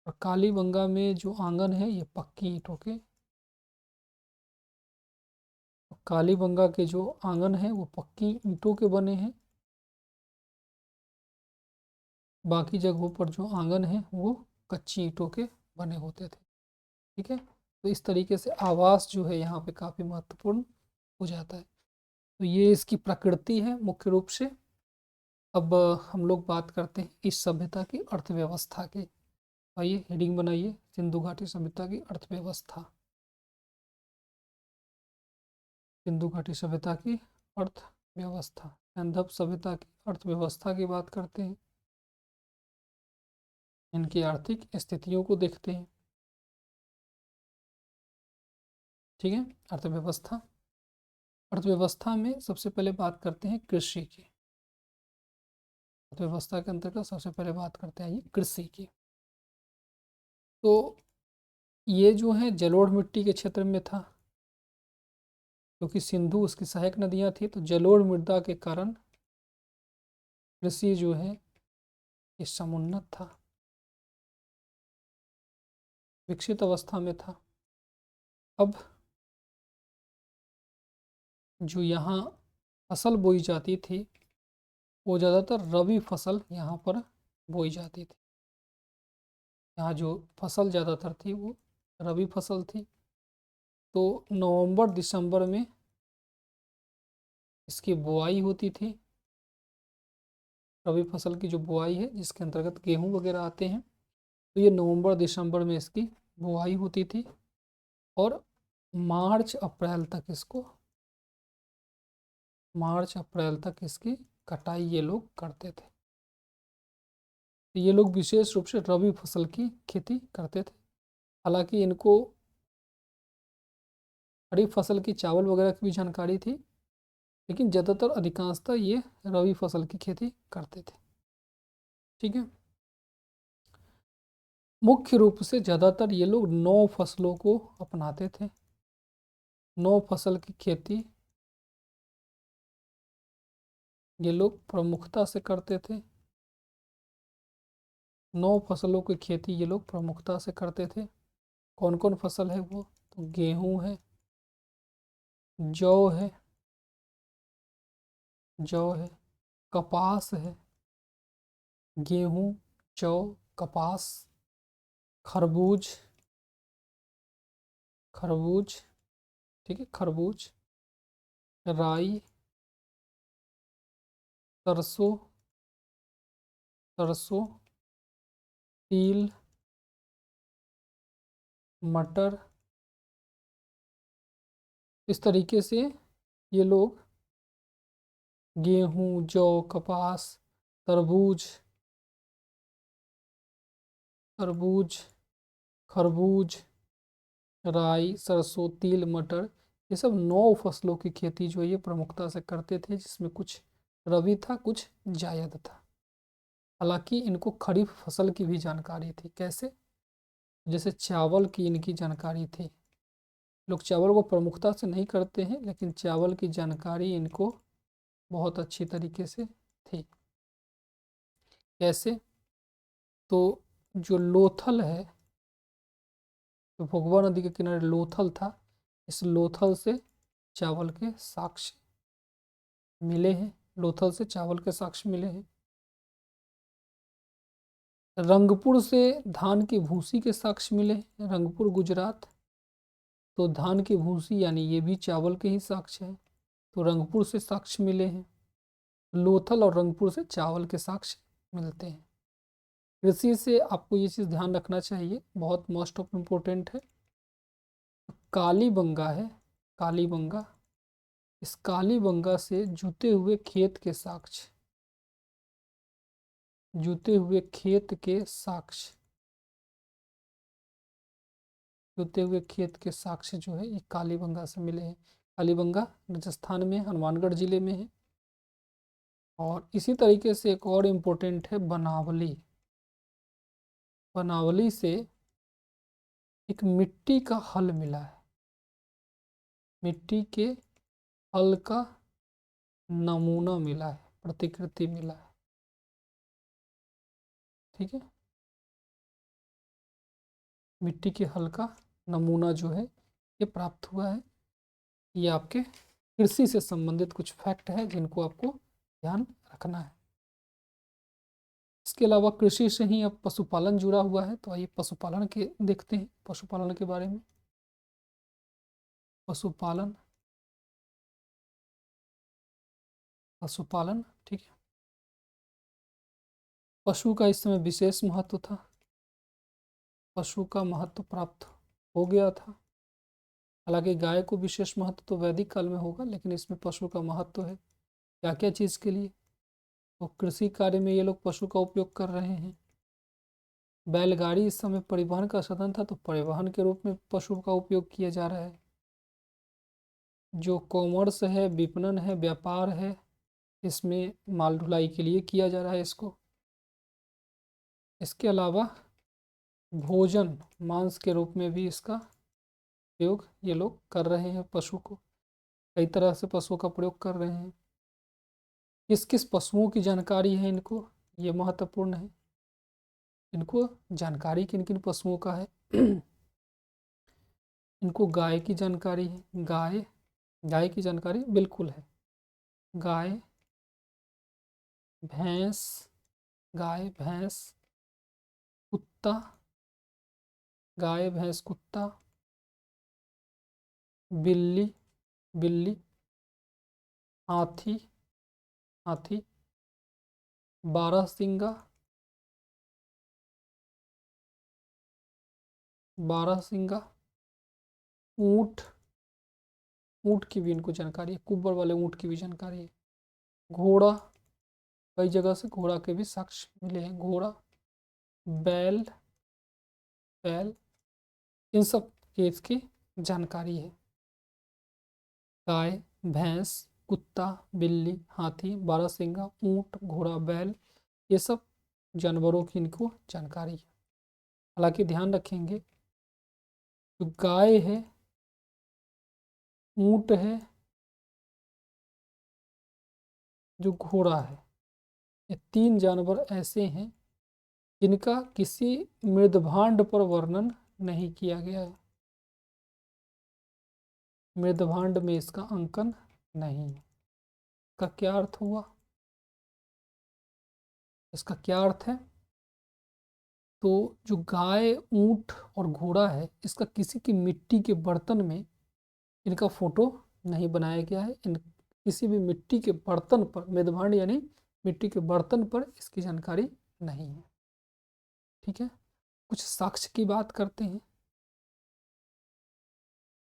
और कालीबंगा में जो आंगन है ये पक्की ईंटों के, कालीबंगा के जो आंगन है वो पक्की ईंटों के बने हैं। बाकी जगहों पर जो आंगन है वो कच्ची ईंटों के बने होते थे। ठीक है, तो इस तरीके से आवास जो है यहाँ पे काफ़ी महत्वपूर्ण हो जाता है। तो ये इसकी प्रकृति है मुख्य रूप से। अब हम लोग बात करते हैं इस सभ्यता की अर्थव्यवस्था की। आइए हेडिंग बनाइए, सिंधु घाटी सभ्यता की अर्थव्यवस्था। सिंधु घाटी सभ्यता की अर्थव्यवस्था, सैंधव सभ्यता की अर्थव्यवस्था की बात करते हैं, इनकी आर्थिक स्थितियों को देखते हैं। ठीक है, अर्थव्यवस्था। अर्थव्यवस्था में सबसे पहले बात करते हैं कृषि की। अर्थव्यवस्था के अंतर्गत सबसे पहले बात करते हैं ये कृषि की। तो ये जो है जलोढ़ मिट्टी के क्षेत्र में था, क्योंकि सिंधु उसकी सहायक नदियां थी, तो जलोढ़ मृदा के कारण कृषि जो है ये समुन्नत था, विकसित अवस्था में था। अब जो यहाँ फसल बोई जाती थी वो ज़्यादातर रबी फसल यहाँ पर बोई जाती थी। यहाँ जो फसल ज़्यादातर थी वो रबी फसल थी। तो नवंबर दिसंबर में इसकी बुआई होती थी। रबी फसल की जो बुआई है, जिसके अंतर्गत गेहूं वगैरह आते हैं, तो ये नवंबर दिसंबर में इसकी बुआई होती थी और मार्च अप्रैल तक इसकी कटाई ये लोग करते थे। तो ये लोग विशेष रूप से रबी फसल की खेती करते थे। हालांकि इनको खरीफ फसल की चावल वगैरह की भी जानकारी थी, लेकिन ज़्यादातर अधिकांशतः ये रबी फसल की खेती करते थे। ठीक है, मुख्य रूप से ज़्यादातर ये लोग 9 फसलों को अपनाते थे। 9 फसल की खेती ये लोग प्रमुखता से करते थे। 9 फसलों की खेती ये लोग प्रमुखता से करते थे। कौन कौन फसल है वो? तो गेहूं है, जौ है, कपास है, गेहूं, जौ, कपास, खरबूज, ठीक है, खरबूज, राई, सरसों, तिल, मटर। इस तरीके से ये लोग गेहूं, जौ, कपास, तरबूज, खरबूज, राई, सरसों, तिल, मटर, ये सब 9 फसलों की खेती जो ये प्रमुखता से करते थे, जिसमें कुछ रबी था, कुछ जायद था। हालांकि इनको खरीफ फसल की भी जानकारी थी। कैसे? जैसे चावल की इनकी जानकारी थी। लोग चावल को प्रमुखता से नहीं करते हैं, लेकिन चावल की जानकारी इनको बहुत अच्छी तरीके से थी। कैसे? तो जो लोथल है, जो भोगवा नदी के किनारे लोथल था, इस लोथल से चावल के साक्ष्य मिले हैं। लोथल से चावल के साक्ष्य मिले हैं। रंगपुर से धान की भूसी के साक्ष्य मिले हैं। रंगपुर गुजरात, तो धान की भूसी यानी ये भी चावल के ही साक्ष्य है, तो रंगपुर से साक्ष्य मिले हैं। लोथल और रंगपुर से चावल के साक्ष्य मिलते हैं। कृषि से आपको ये चीज़ ध्यान रखना चाहिए, बहुत मोस्ट ऑफ इम्पोर्टेंट है। कालीबंगा है, कालीबंगा, इस कालीबंगा से जुते हुए खेत के साक्ष्य, जुते हुए खेत के साक्ष्य, जुते हुए खेत के साक्ष्य जो है ये कालीबंगा से मिले हैं। कालीबंगा राजस्थान में, हनुमानगढ़ जिले में है। और इसी तरीके से एक और इम्पोर्टेंट है बनावली। बनावली से एक मिट्टी का हल मिला है, मिट्टी के हल का नमूना मिला है, प्रतिकृति मिला है। ठीक है, मिट्टी के हल का नमूना जो है ये प्राप्त हुआ है। ये आपके कृषि से संबंधित कुछ फैक्ट है जिनको आपको ध्यान रखना है। इसके अलावा कृषि से ही अब पशुपालन जुड़ा हुआ है, तो आइए पशुपालन के देखते हैं, पशुपालन के बारे में। पशुपालन, पशुपालन, ठीक है। पशु का इस समय विशेष महत्व था, पशु का महत्व प्राप्त हो गया था। हालांकि गाय को विशेष महत्व तो वैदिक काल में होगा, लेकिन इसमें पशु का महत्व है। क्या क्या चीज़ के लिए? तो कृषि कार्य में ये लोग पशु का उपयोग कर रहे हैं। बैलगाड़ी इस समय परिवहन का साधन था, तो परिवहन के रूप में पशु का उपयोग किया जा रहा है। जो कॉमर्स है, विपणन है, व्यापार है, इसमें माल ढुलाई के लिए किया जा रहा है इसको। इसके अलावा भोजन, मांस के रूप में भी इसका उपयोग ये लोग कर रहे हैं। पशु को कई तरह से पशुओं का प्रयोग कर रहे हैं। किस किस पशुओं की जानकारी है इनको, ये महत्वपूर्ण है। इनको जानकारी किन किन पशुओं का है? इनको गाय की जानकारी है, गाय की जानकारी बिल्कुल है। गाय, भैंस, गाय, भैंस, कुत्ता, गाय, भैंस, कुत्ता, बिल्ली, बिल्ली, हाथी, हाथी, बारहसिंगा, बारहसिंगा, ऊंट, ऊंट की भी इनको जानकारी है, कुब्बर वाले ऊंट की भी जानकारी है। घोड़ा, कई जगह से घोड़ा के भी साक्ष्य मिले हैं। घोड़ा, बैल, बैल, इन सब की इसकी जानकारी है। गाय, भैंस, कुत्ता, बिल्ली, हाथी, बारहसिंगा, ऊंट, घोड़ा, बैल, ये सब जानवरों की इनको जानकारी है। हालांकि ध्यान रखेंगे, जो गाय है, ऊंट है, जो घोड़ा है, ये तीन जानवर ऐसे हैं जिनका किसी मृदभांड पर वर्णन नहीं किया गया है। मृदभांड में इसका अंकन नहीं है। इसका क्या अर्थ हुआ? इसका क्या अर्थ है? तो जो गाय, ऊंट और घोड़ा है, इसका किसी की मिट्टी के बर्तन में इनका फोटो नहीं बनाया गया है। इन किसी भी मिट्टी के बर्तन पर, मेदभांड यानी मिट्टी के बर्तन पर इसकी जानकारी नहीं है। ठीक है, कुछ साक्ष्य की बात करते हैं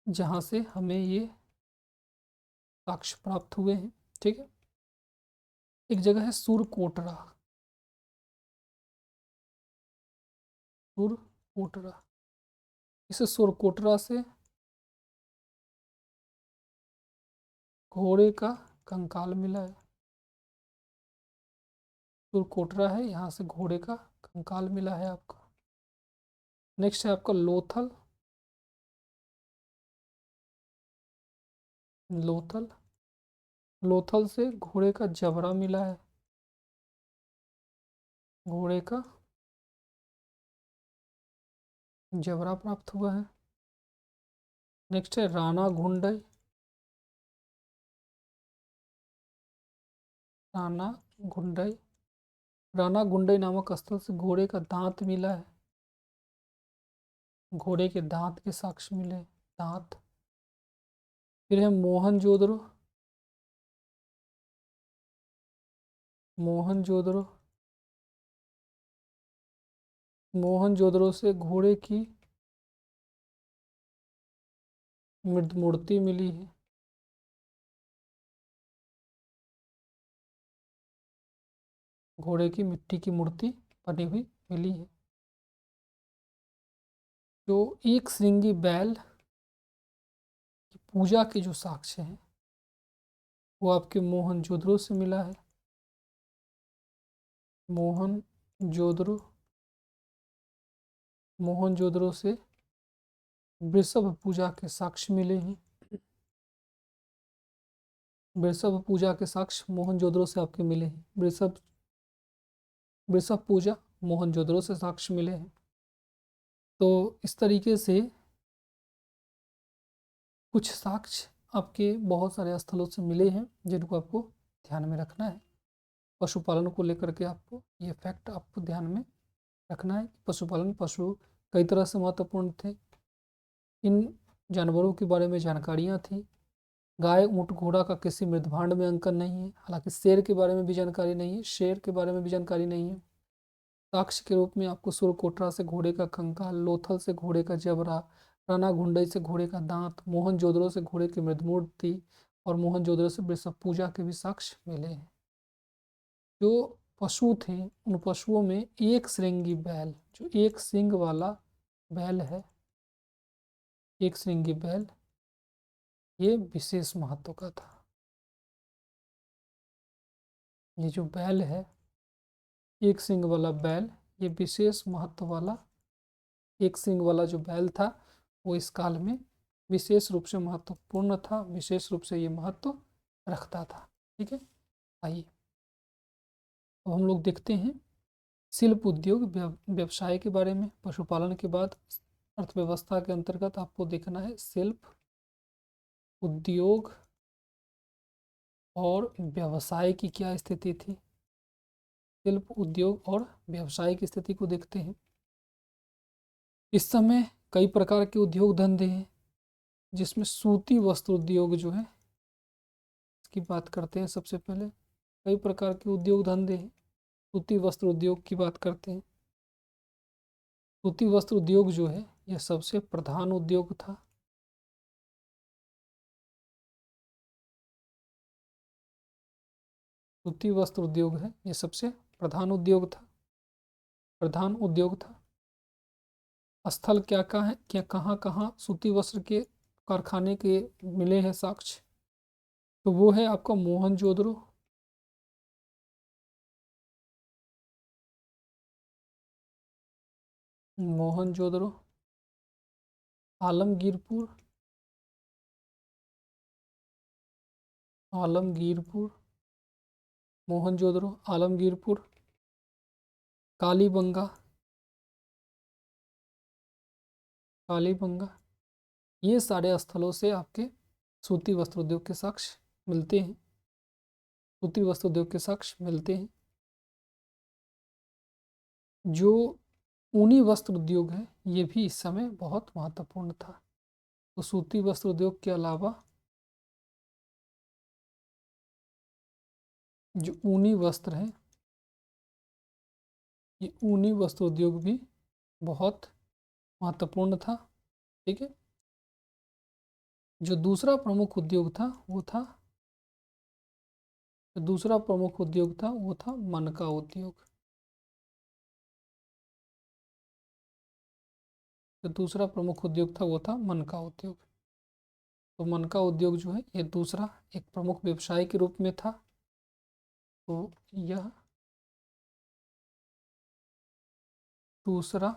जहां से हमें ये साक्ष्य प्राप्त हुए हैं। ठीक है, एक जगह है सुरकोटरा, सुरकोटरा। इस सुरकोटरा से घोड़े का कंकाल मिला है। सुरकोटरा है, यहाँ से घोड़े का कंकाल मिला है आपको। नेक्स्ट है आपका लोथल, लोथल, लोथल से घोड़े का जबड़ा मिला है, घोड़े का जबड़ा प्राप्त हुआ है। नेक्स्ट है राणा घुंडई, राणा घुंडई, राणा घुंडई नामक स्थल से घोड़े का दांत मिला है, घोड़े के दांत के साक्ष्य मिले, दांत। फिर है मोहनजोदड़ो, मोहनजोदड़ो, मोहनजोदड़ो से घोड़े की मूर्ति मिली है, घोड़े की मिट्टी की मूर्ति बनी हुई मिली है। जो एक श्रृंगी बैल की पूजा के जो साक्ष्य हैं वो आपके मोहनजोदड़ो से मिला है, मोहनजोदड़ो, मोहनजोदड़ो से वृषभ पूजा के साक्ष्य मिले हैं, वृषभ पूजा के साक्ष्य मोहनजोदड़ो से आपके मिले हैं। वृषभ वृषभ पूजा मोहनजोदड़ो से साक्ष्य मिले हैं। तो इस तरीके से कुछ साक्ष्य आपके बहुत सारे स्थलों से मिले हैं जिनको आपको ध्यान में रखना है। पशुपालन को लेकर के आपको ये फैक्ट आपको ध्यान में रखना है। पशुपालन, पशु कई तरह से महत्वपूर्ण थे। इन जानवरों के बारे में जानकारियाँ थी। गाय, ऊँट, घोड़ा का किसी मृदभांड में अंकन नहीं है। हालांकि शेर के बारे में भी जानकारी नहीं है, शेर के बारे में भी जानकारी नहीं है। साक्ष्य के रूप में आपको सुरकोटरा से घोड़े का कंकाल, लोथल से घोड़े का जबड़ा, राना घुंडई से घोड़े का दांत, मोहनजोदड़ो से घोड़े की मृदमूर्ति और मोहनजोदड़ो से वृषभ पूजा के भी साक्ष्य मिले हैं। जो पशु थे, उन पशुओं में एक श्रृंगी बैल, जो एक सिंग वाला बैल है, एक श्रृंगी बैल, ये विशेष महत्व का था। ये जो बैल है, एक सिंग वाला बैल, ये विशेष महत्व वाला एक सिंग वाला जो बैल था, वो इस काल में विशेष रूप से महत्वपूर्ण था, विशेष रूप से ये महत्व रखता था। ठीक है, आइए अब हम लोग देखते हैं शिल्प उद्योग व्यवसाय के बारे में। पशुपालन के बाद अर्थव्यवस्था के अंतर्गत आपको देखना है शिल्प उद्योग और व्यवसाय की क्या स्थिति थी। शिल्प उद्योग और व्यवसाय की स्थिति को देखते हैं। इस समय कई प्रकार के उद्योग धंधे हैं, जिसमें सूती वस्त्र उद्योग जो है, इसकी बात करते हैं। सबसे पहले कई प्रकार के उद्योग धंधे हैं, सूती वस्त्र उद्योग की बात करते हैं। सूती वस्त्र उद्योग जो है, यह सबसे प्रधान उद्योग था। सूती वस्त्र उद्योग है, यह सबसे प्रधान उद्योग था, प्रधान उद्योग था। स्थल क्या क्या है, क्या कहाँ कहाँ सूती वस्त्र के कारखाने के मिले हैं साक्ष्य, तो वो है आपका मोहनजोदड़ो, मोहनजोदड़ो, आलमगीरपुर, आलमगीरपुर, मोहनजोदड़ो, आलमगीरपुर, कालीबंगा, कालीबंगा, ये सारे स्थलों से आपके सूती वस्त्र उद्योग के साक्ष्य मिलते हैं, सूती वस्त्र उद्योग के साक्ष्य मिलते हैं। जो ऊनी वस्त्र उद्योग है, ये भी इस समय बहुत महत्वपूर्ण था। तो सूती वस्त्र उद्योग के अलावा जो ऊनी वस्त्र है, ये ऊनी वस्त्र उद्योग भी बहुत महत्वपूर्ण था। ठीक है, जो दूसरा प्रमुख उद्योग था वो था, जो दूसरा प्रमुख उद्योग था वो था मनका उद्योग। जो दूसरा प्रमुख उद्योग था वो था मनका उद्योग। तो मनका उद्योग जो है, ये दूसरा एक प्रमुख व्यवसाय के रूप में था। तो यह दूसरा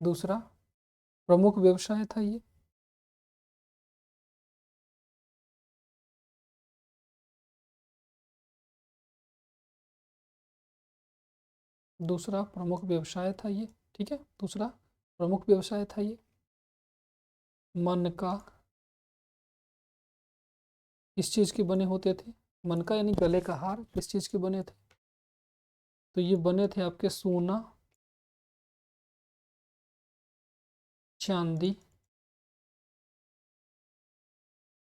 दूसरा प्रमुख व्यवसाय था। ये दूसरा प्रमुख व्यवसाय था ये। ठीक है, दूसरा प्रमुख व्यवसाय था ये। मनका किस चीज़ के बने होते थे? मनका यानी गले का हार किस चीज़ के बने थे? तो ये बने थे आपके सोना, चांदी,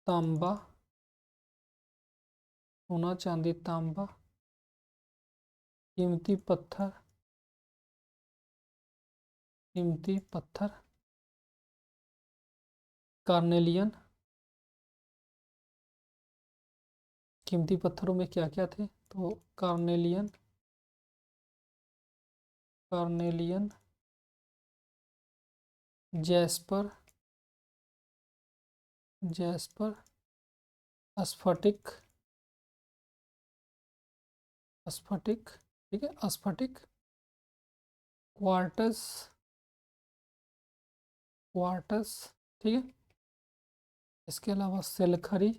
तांबा, सोना, चांदी, तांबा, कीमती पत्थर, कीमती पत्थर, कार्नेलियन। कीमती पत्थरों में क्या क्या थे? तो कार्नेलियन, कार्नेलियन, जैस्पर, जैस्पर, स्फटिक, स्फटिक, ठीक है, स्फटिक, क्वार्टस, क्वार्टस, ठीक है। इसके अलावा सेलखरी,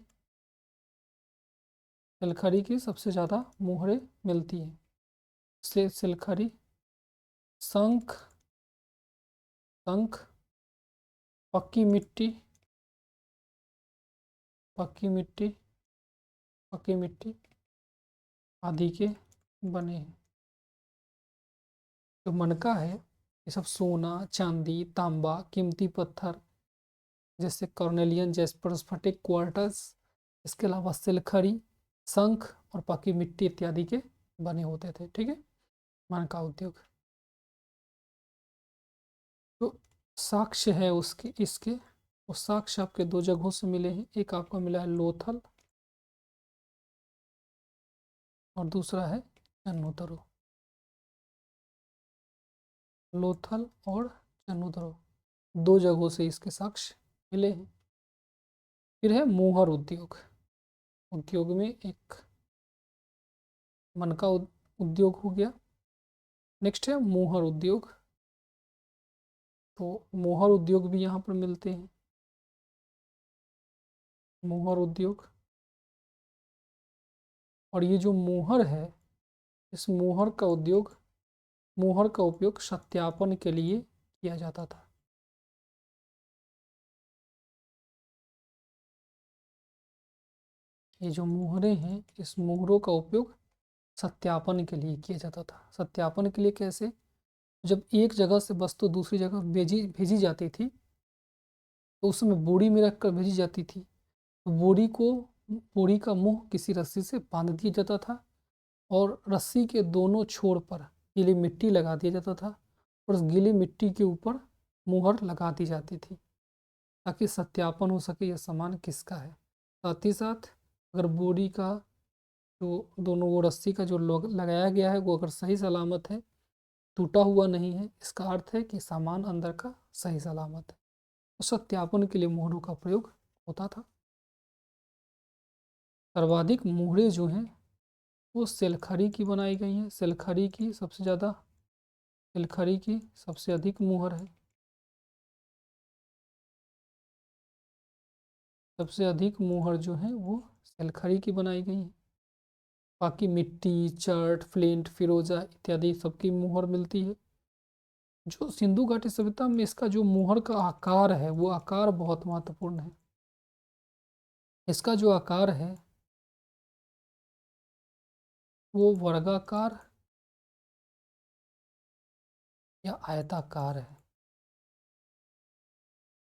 सेलखरी की सबसे ज़्यादा मोहरें मिलती हैं, से सेलखरी, शंख, शंख, पक्की मिट्टी, पक्की मिट्टी, पक्की मिट्टी, आदि के बने हैं। जो मनका है ये सब सोना, चांदी, तांबा, कीमती पत्थर जैसे कॉर्नेलियन, जैस्पर, स्फटिक, क्वार्टज, इसके अलावा सिलखड़ी, शंख और पाकी मिट्टी इत्यादि के बने होते थे। ठीक है, मनका उद्योग। तो साक्ष्य है उसके इसके, वो साक्ष्य आपके दो जगहों से मिले हैं। एक आपका मिला है लोथल और दूसरा है चन्नूतरो। लोथल और चन्नूतरो दो जगहों से इसके साक्ष्य मिले हैं। फिर है मोहर उद्योग। उद्योग में एक मनका उद्योग हो गया। नेक्स्ट है मोहर उद्योग। तो मोहर उद्योग भी यहाँ पर मिलते हैं। मोहर उद्योग, और ये जो मोहर है, इस मोहर का उद्योग, मोहर का उपयोग सत्यापन के लिए किया जाता था। ये जो मोहरें हैं, इस मोहरों का उपयोग सत्यापन के लिए किया जाता था। सत्यापन के लिए कैसे? जब एक जगह से वस्तु दूसरी जगह भेजी भेजी जाती थी तो उसमें बोरी में रखकर भेजी जाती थी। तो बोरी का मुंह किसी रस्सी से बांध दिया जाता था और रस्सी के दोनों छोर पर गीली मिट्टी लगा दिया जाता था और उस गीली मिट्टी के ऊपर मुहर लगा दी जाती थी ताकि सत्यापन हो सके यह सामान किसका है। साथ ही साथ अगर बोरी का जो दोनों वो रस्सी का जो लगाया गया है वो अगर सही सलामत है, टूटा हुआ नहीं है, इसका अर्थ है कि सामान अंदर का सही सलामत है। तो सत्यापन के लिए मोहरों का प्रयोग होता था। सर्वाधिक मोहरें जो हैं वो सेलखरी की बनाई गई हैं। सेलखरी की सबसे ज़्यादा, सेलखरी की सबसे अधिक मोहर है। सबसे अधिक मोहर जो है वो सेलखरी की बनाई गई है। बाकी मिट्टी, चर्ट, फ्लिंट, फिरोजा इत्यादि सबकी मोहर मिलती है। जो सिंधु घाटी सभ्यता में इसका जो मोहर का आकार है वो आकार बहुत महत्वपूर्ण है। इसका जो आकार है वो वर्गाकार या आयताकार है।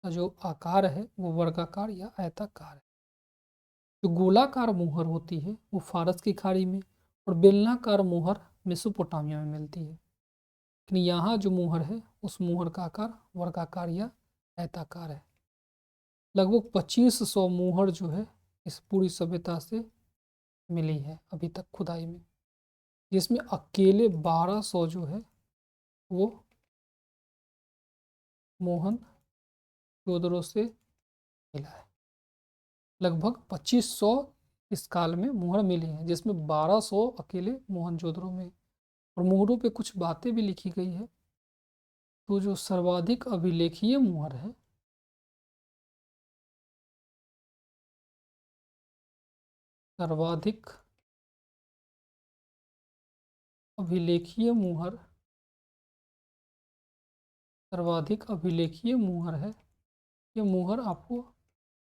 का जो आकार है वो वर्गाकार या आयताकार है। जो गोलाकार मोहर होती है वो फारस की खाड़ी में और बेलनाकार मोहर मेसोपोटामिया में मिलती है। लेकिन यहाँ जो मोहर है उस मोहर का आकार वर्गाकार या आयताकार है। लगभग 2500 मोहर जो है इस पूरी सभ्यता से मिली है अभी तक खुदाई में, जिसमें अकेले 1200 जो है वो मोहन जोदड़ो से मिला है। लगभग 2500 इस काल में मोहर मिली हैं जिसमें 1200 अकेले मोहनजोदड़ो में। और मोहरों पे कुछ बातें भी लिखी गई है। तो जो सर्वाधिक अभिलेखीय मोहर है, सर्वाधिक अभिलेखीय मोहर, सर्वाधिक अभिलेखीय मोहर है, ये मोहर आपको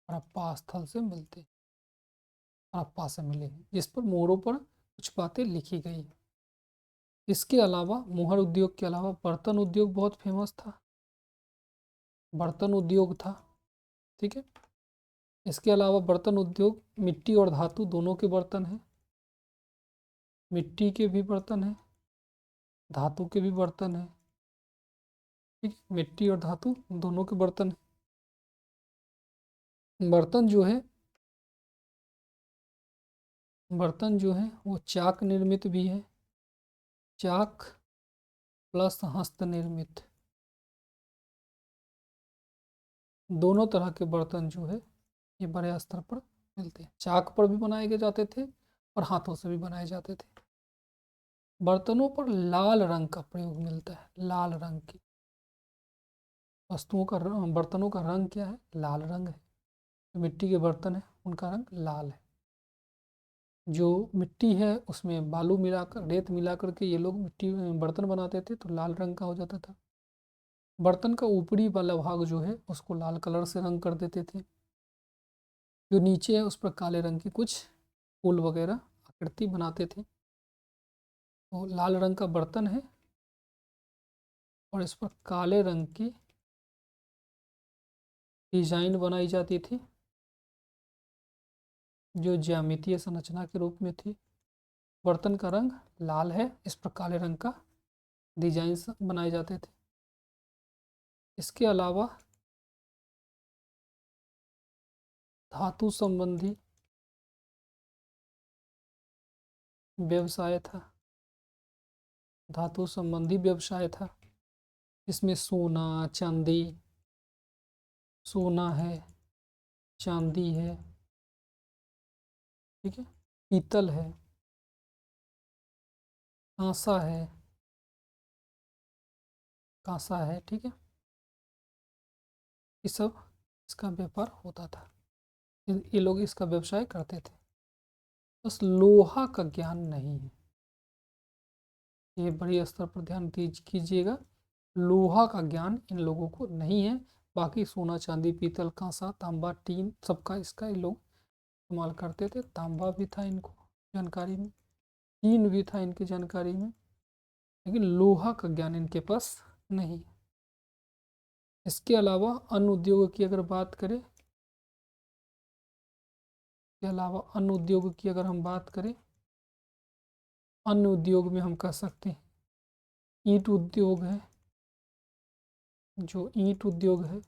हड़प्पा स्थल से मिलते हैं। हड़प्पा से मिले हैं जिस पर मोहरों पर कुछ बातें लिखी गई है। इसके अलावा मोहर उद्योग के अलावा बर्तन उद्योग बहुत फेमस था। बर्तन उद्योग था, ठीक है। इसके अलावा बर्तन उद्योग मिट्टी और धातु दोनों के बर्तन हैं। मिट्टी के भी बर्तन हैं, धातु के भी बर्तन हैं। ठीक, मिट्टी और धातु दोनों के बर्तन हैं। बर्तन जो है वो चाक निर्मित भी है। चाक प्लस हस्त निर्मित, दोनों तरह के बर्तन जो है ये बड़े स्तर पर मिलते हैं। चाक पर भी बनाए गए जाते थे और हाथों से भी बनाए जाते थे। बर्तनों पर लाल रंग का प्रयोग मिलता है। लाल रंग की वस्तुओं का बर्तनों का रंग क्या है? लाल रंग है। जो मिट्टी के बर्तन है उनका रंग लाल है। जो मिट्टी है उसमें बालू मिलाकर, रेत मिलाकर के ये लोग मिट्टी बर्तन बनाते थे तो लाल रंग का हो जाता था। बर्तन का ऊपरी वाला भाग जो है उसको लाल कलर से रंग कर देते थे। जो नीचे है उस पर काले रंग की कुछ फूल वगैरह आकृति बनाते थे। तो लाल रंग का बर्तन है और इस पर काले रंग की डिजाइन बनाई जाती थी जो ज्यामितीय संरचना के रूप में थी। बर्तन का रंग लाल है, इस पर काले रंग का डिजाइन बनाए जाते थे। इसके अलावा धातु संबंधी व्यवसाय था, धातु संबंधी व्यवसाय था, इसमें सोना चांदी, सोना है, चांदी है, ठीक है, पीतल है, कांसा है, कांसा है, ठीक है, ये सब इसका व्यापार होता था। ये लोग इसका व्यवसाय करते थे। बस लोहा का ज्ञान नहीं है, ये बड़ी स्तर पर ध्यान कीजिएगा। लोहा का ज्ञान इन लोगों को नहीं है। बाकी सोना चांदी पीतल कांसा तांबा टीन सबका इसका ये लोग इस्तेमाल करते थे। तांबा भी था इनको जानकारी में, टीन भी था इनकी जानकारी में, लेकिन लोहा का ज्ञान इनके पास नहीं। इसके अलावा अन्य उद्योग की अगर बात करें, के अलावा अन्य उद्योग की अगर हम बात करें, अन्य उद्योग में हम कह सकते हैं ईंट उद्योग है, जो ईंट उद्योग है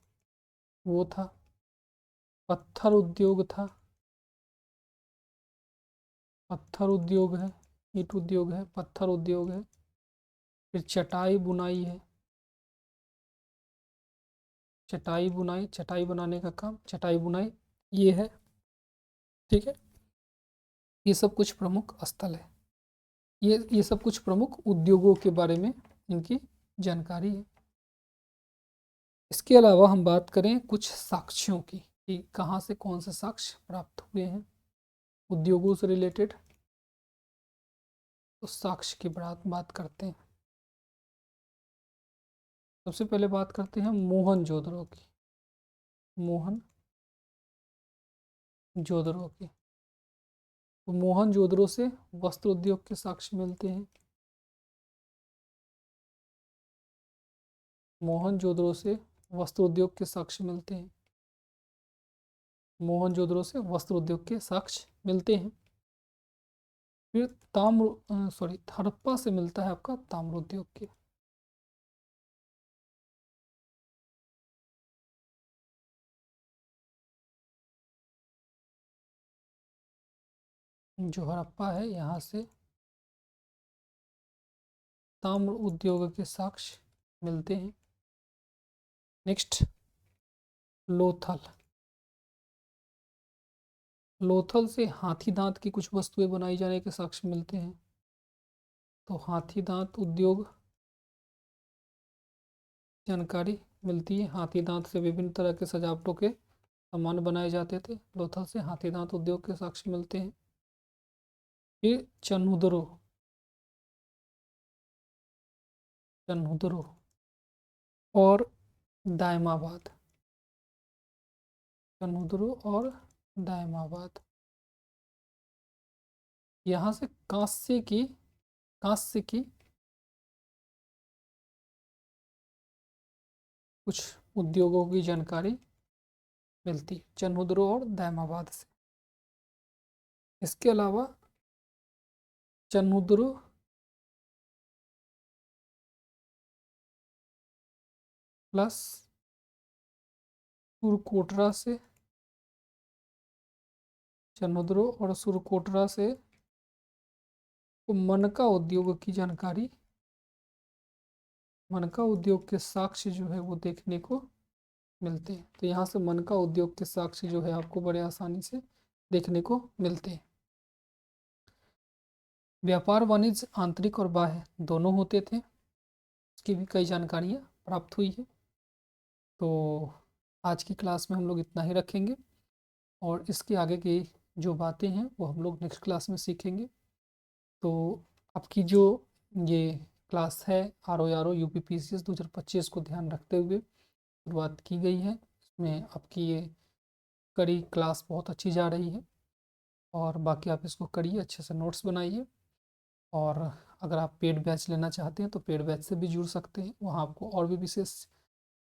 वो था। पत्थर उद्योग था, पत्थर उद्योग है, ईंट उद्योग है, पत्थर उद्योग है। फिर चटाई बुनाई है, चटाई बुनाई, चटाई बनाने का काम, चटाई बुनाई ये है, ठीक है। ये सब कुछ प्रमुख स्थल है, ये सब कुछ प्रमुख उद्योगों के बारे में इनकी जानकारी है। इसके अलावा हम बात करें कुछ साक्ष्यों की कि कहाँ से कौन से साक्ष्य प्राप्त हुए हैं उद्योगों से रिलेटेड, तो साक्ष्य की बात करते हैं। सबसे पहले बात करते हैं मोहनजोदड़ो की, मोहनजोदड़ो की। तो मोहनजोदड़ो से वस्त्र उद्योग के साक्ष्य मिलते हैं, मोहनजोदड़ो से वस्त्र उद्योग के साक्ष्य मिलते हैं, मोहनजोदड़ो से वस्त्र उद्योग के साक्ष्य मिलते हैं। फिर हड़प्पा से मिलता है आपका ताम्र उद्योग के, जो हड़प्पा है यहाँ से ताम्र उद्योग के साक्ष्य मिलते हैं। नेक्स्ट लोथल, लोथल से हाथी दांत की कुछ वस्तुएं बनाई जाने के साक्ष्य मिलते हैं। तो हाथी दांत उद्योग जानकारी मिलती है, हाथी दांत से विभिन्न तरह के सजावटों के सामान बनाए जाते थे। लोथल से हाथी दांत उद्योग के साक्ष्य मिलते हैं। फिर चन्हुदरो, चन्हुदरो और दायमाबाद, चन्हुदरो और दायमाबाद, यहाँ से कांस्य की कुछ उद्योगों की जानकारी मिलती चन्हुदरो और दायमाबाद से। इसके अलावा चन्हुदरो प्लस सुरकोटरा से, चन्हुदरो और सुरकोटरा से तो मनका उद्योग की जानकारी, मनका उद्योग के साक्ष्य जो है वो देखने को मिलते हैं। तो यहाँ से मनका उद्योग के साक्ष्य जो है आपको बड़े आसानी से देखने को मिलते हैं। व्यापार वाणिज्य आंतरिक और बाह्य दोनों होते थे, इसकी भी कई जानकारियाँ प्राप्त हुई है। तो आज की क्लास में हम लोग इतना ही रखेंगे और इसके आगे की जो बातें हैं वो हम लोग नेक्स्ट क्लास में सीखेंगे। तो आपकी जो ये क्लास है RO UPPCS 2025 को ध्यान रखते हुए शुरुआत की गई है। इसमें आपकी ये कड़ी क्लास बहुत अच्छी जा रही है और बाकी आप इसको करिए, अच्छे से नोट्स बनाइए और अगर आप पेड बैच लेना चाहते हैं तो पेड बैच से भी जुड़ सकते हैं। वहाँ आपको और भी विशेष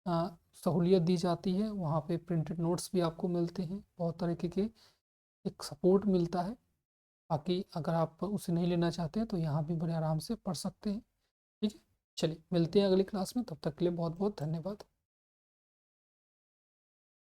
अ, सहूलियत दी जाती है। वहाँ पे प्रिंटेड नोट्स भी आपको मिलते हैं, बहुत तरीके के एक सपोर्ट मिलता है। बाकी अगर आप उसे नहीं लेना चाहते हैं तो यहाँ भी बड़े आराम से पढ़ सकते हैं। ठीक है, चलिए मिलते हैं अगली क्लास में, तब तक के लिए बहुत बहुत धन्यवाद।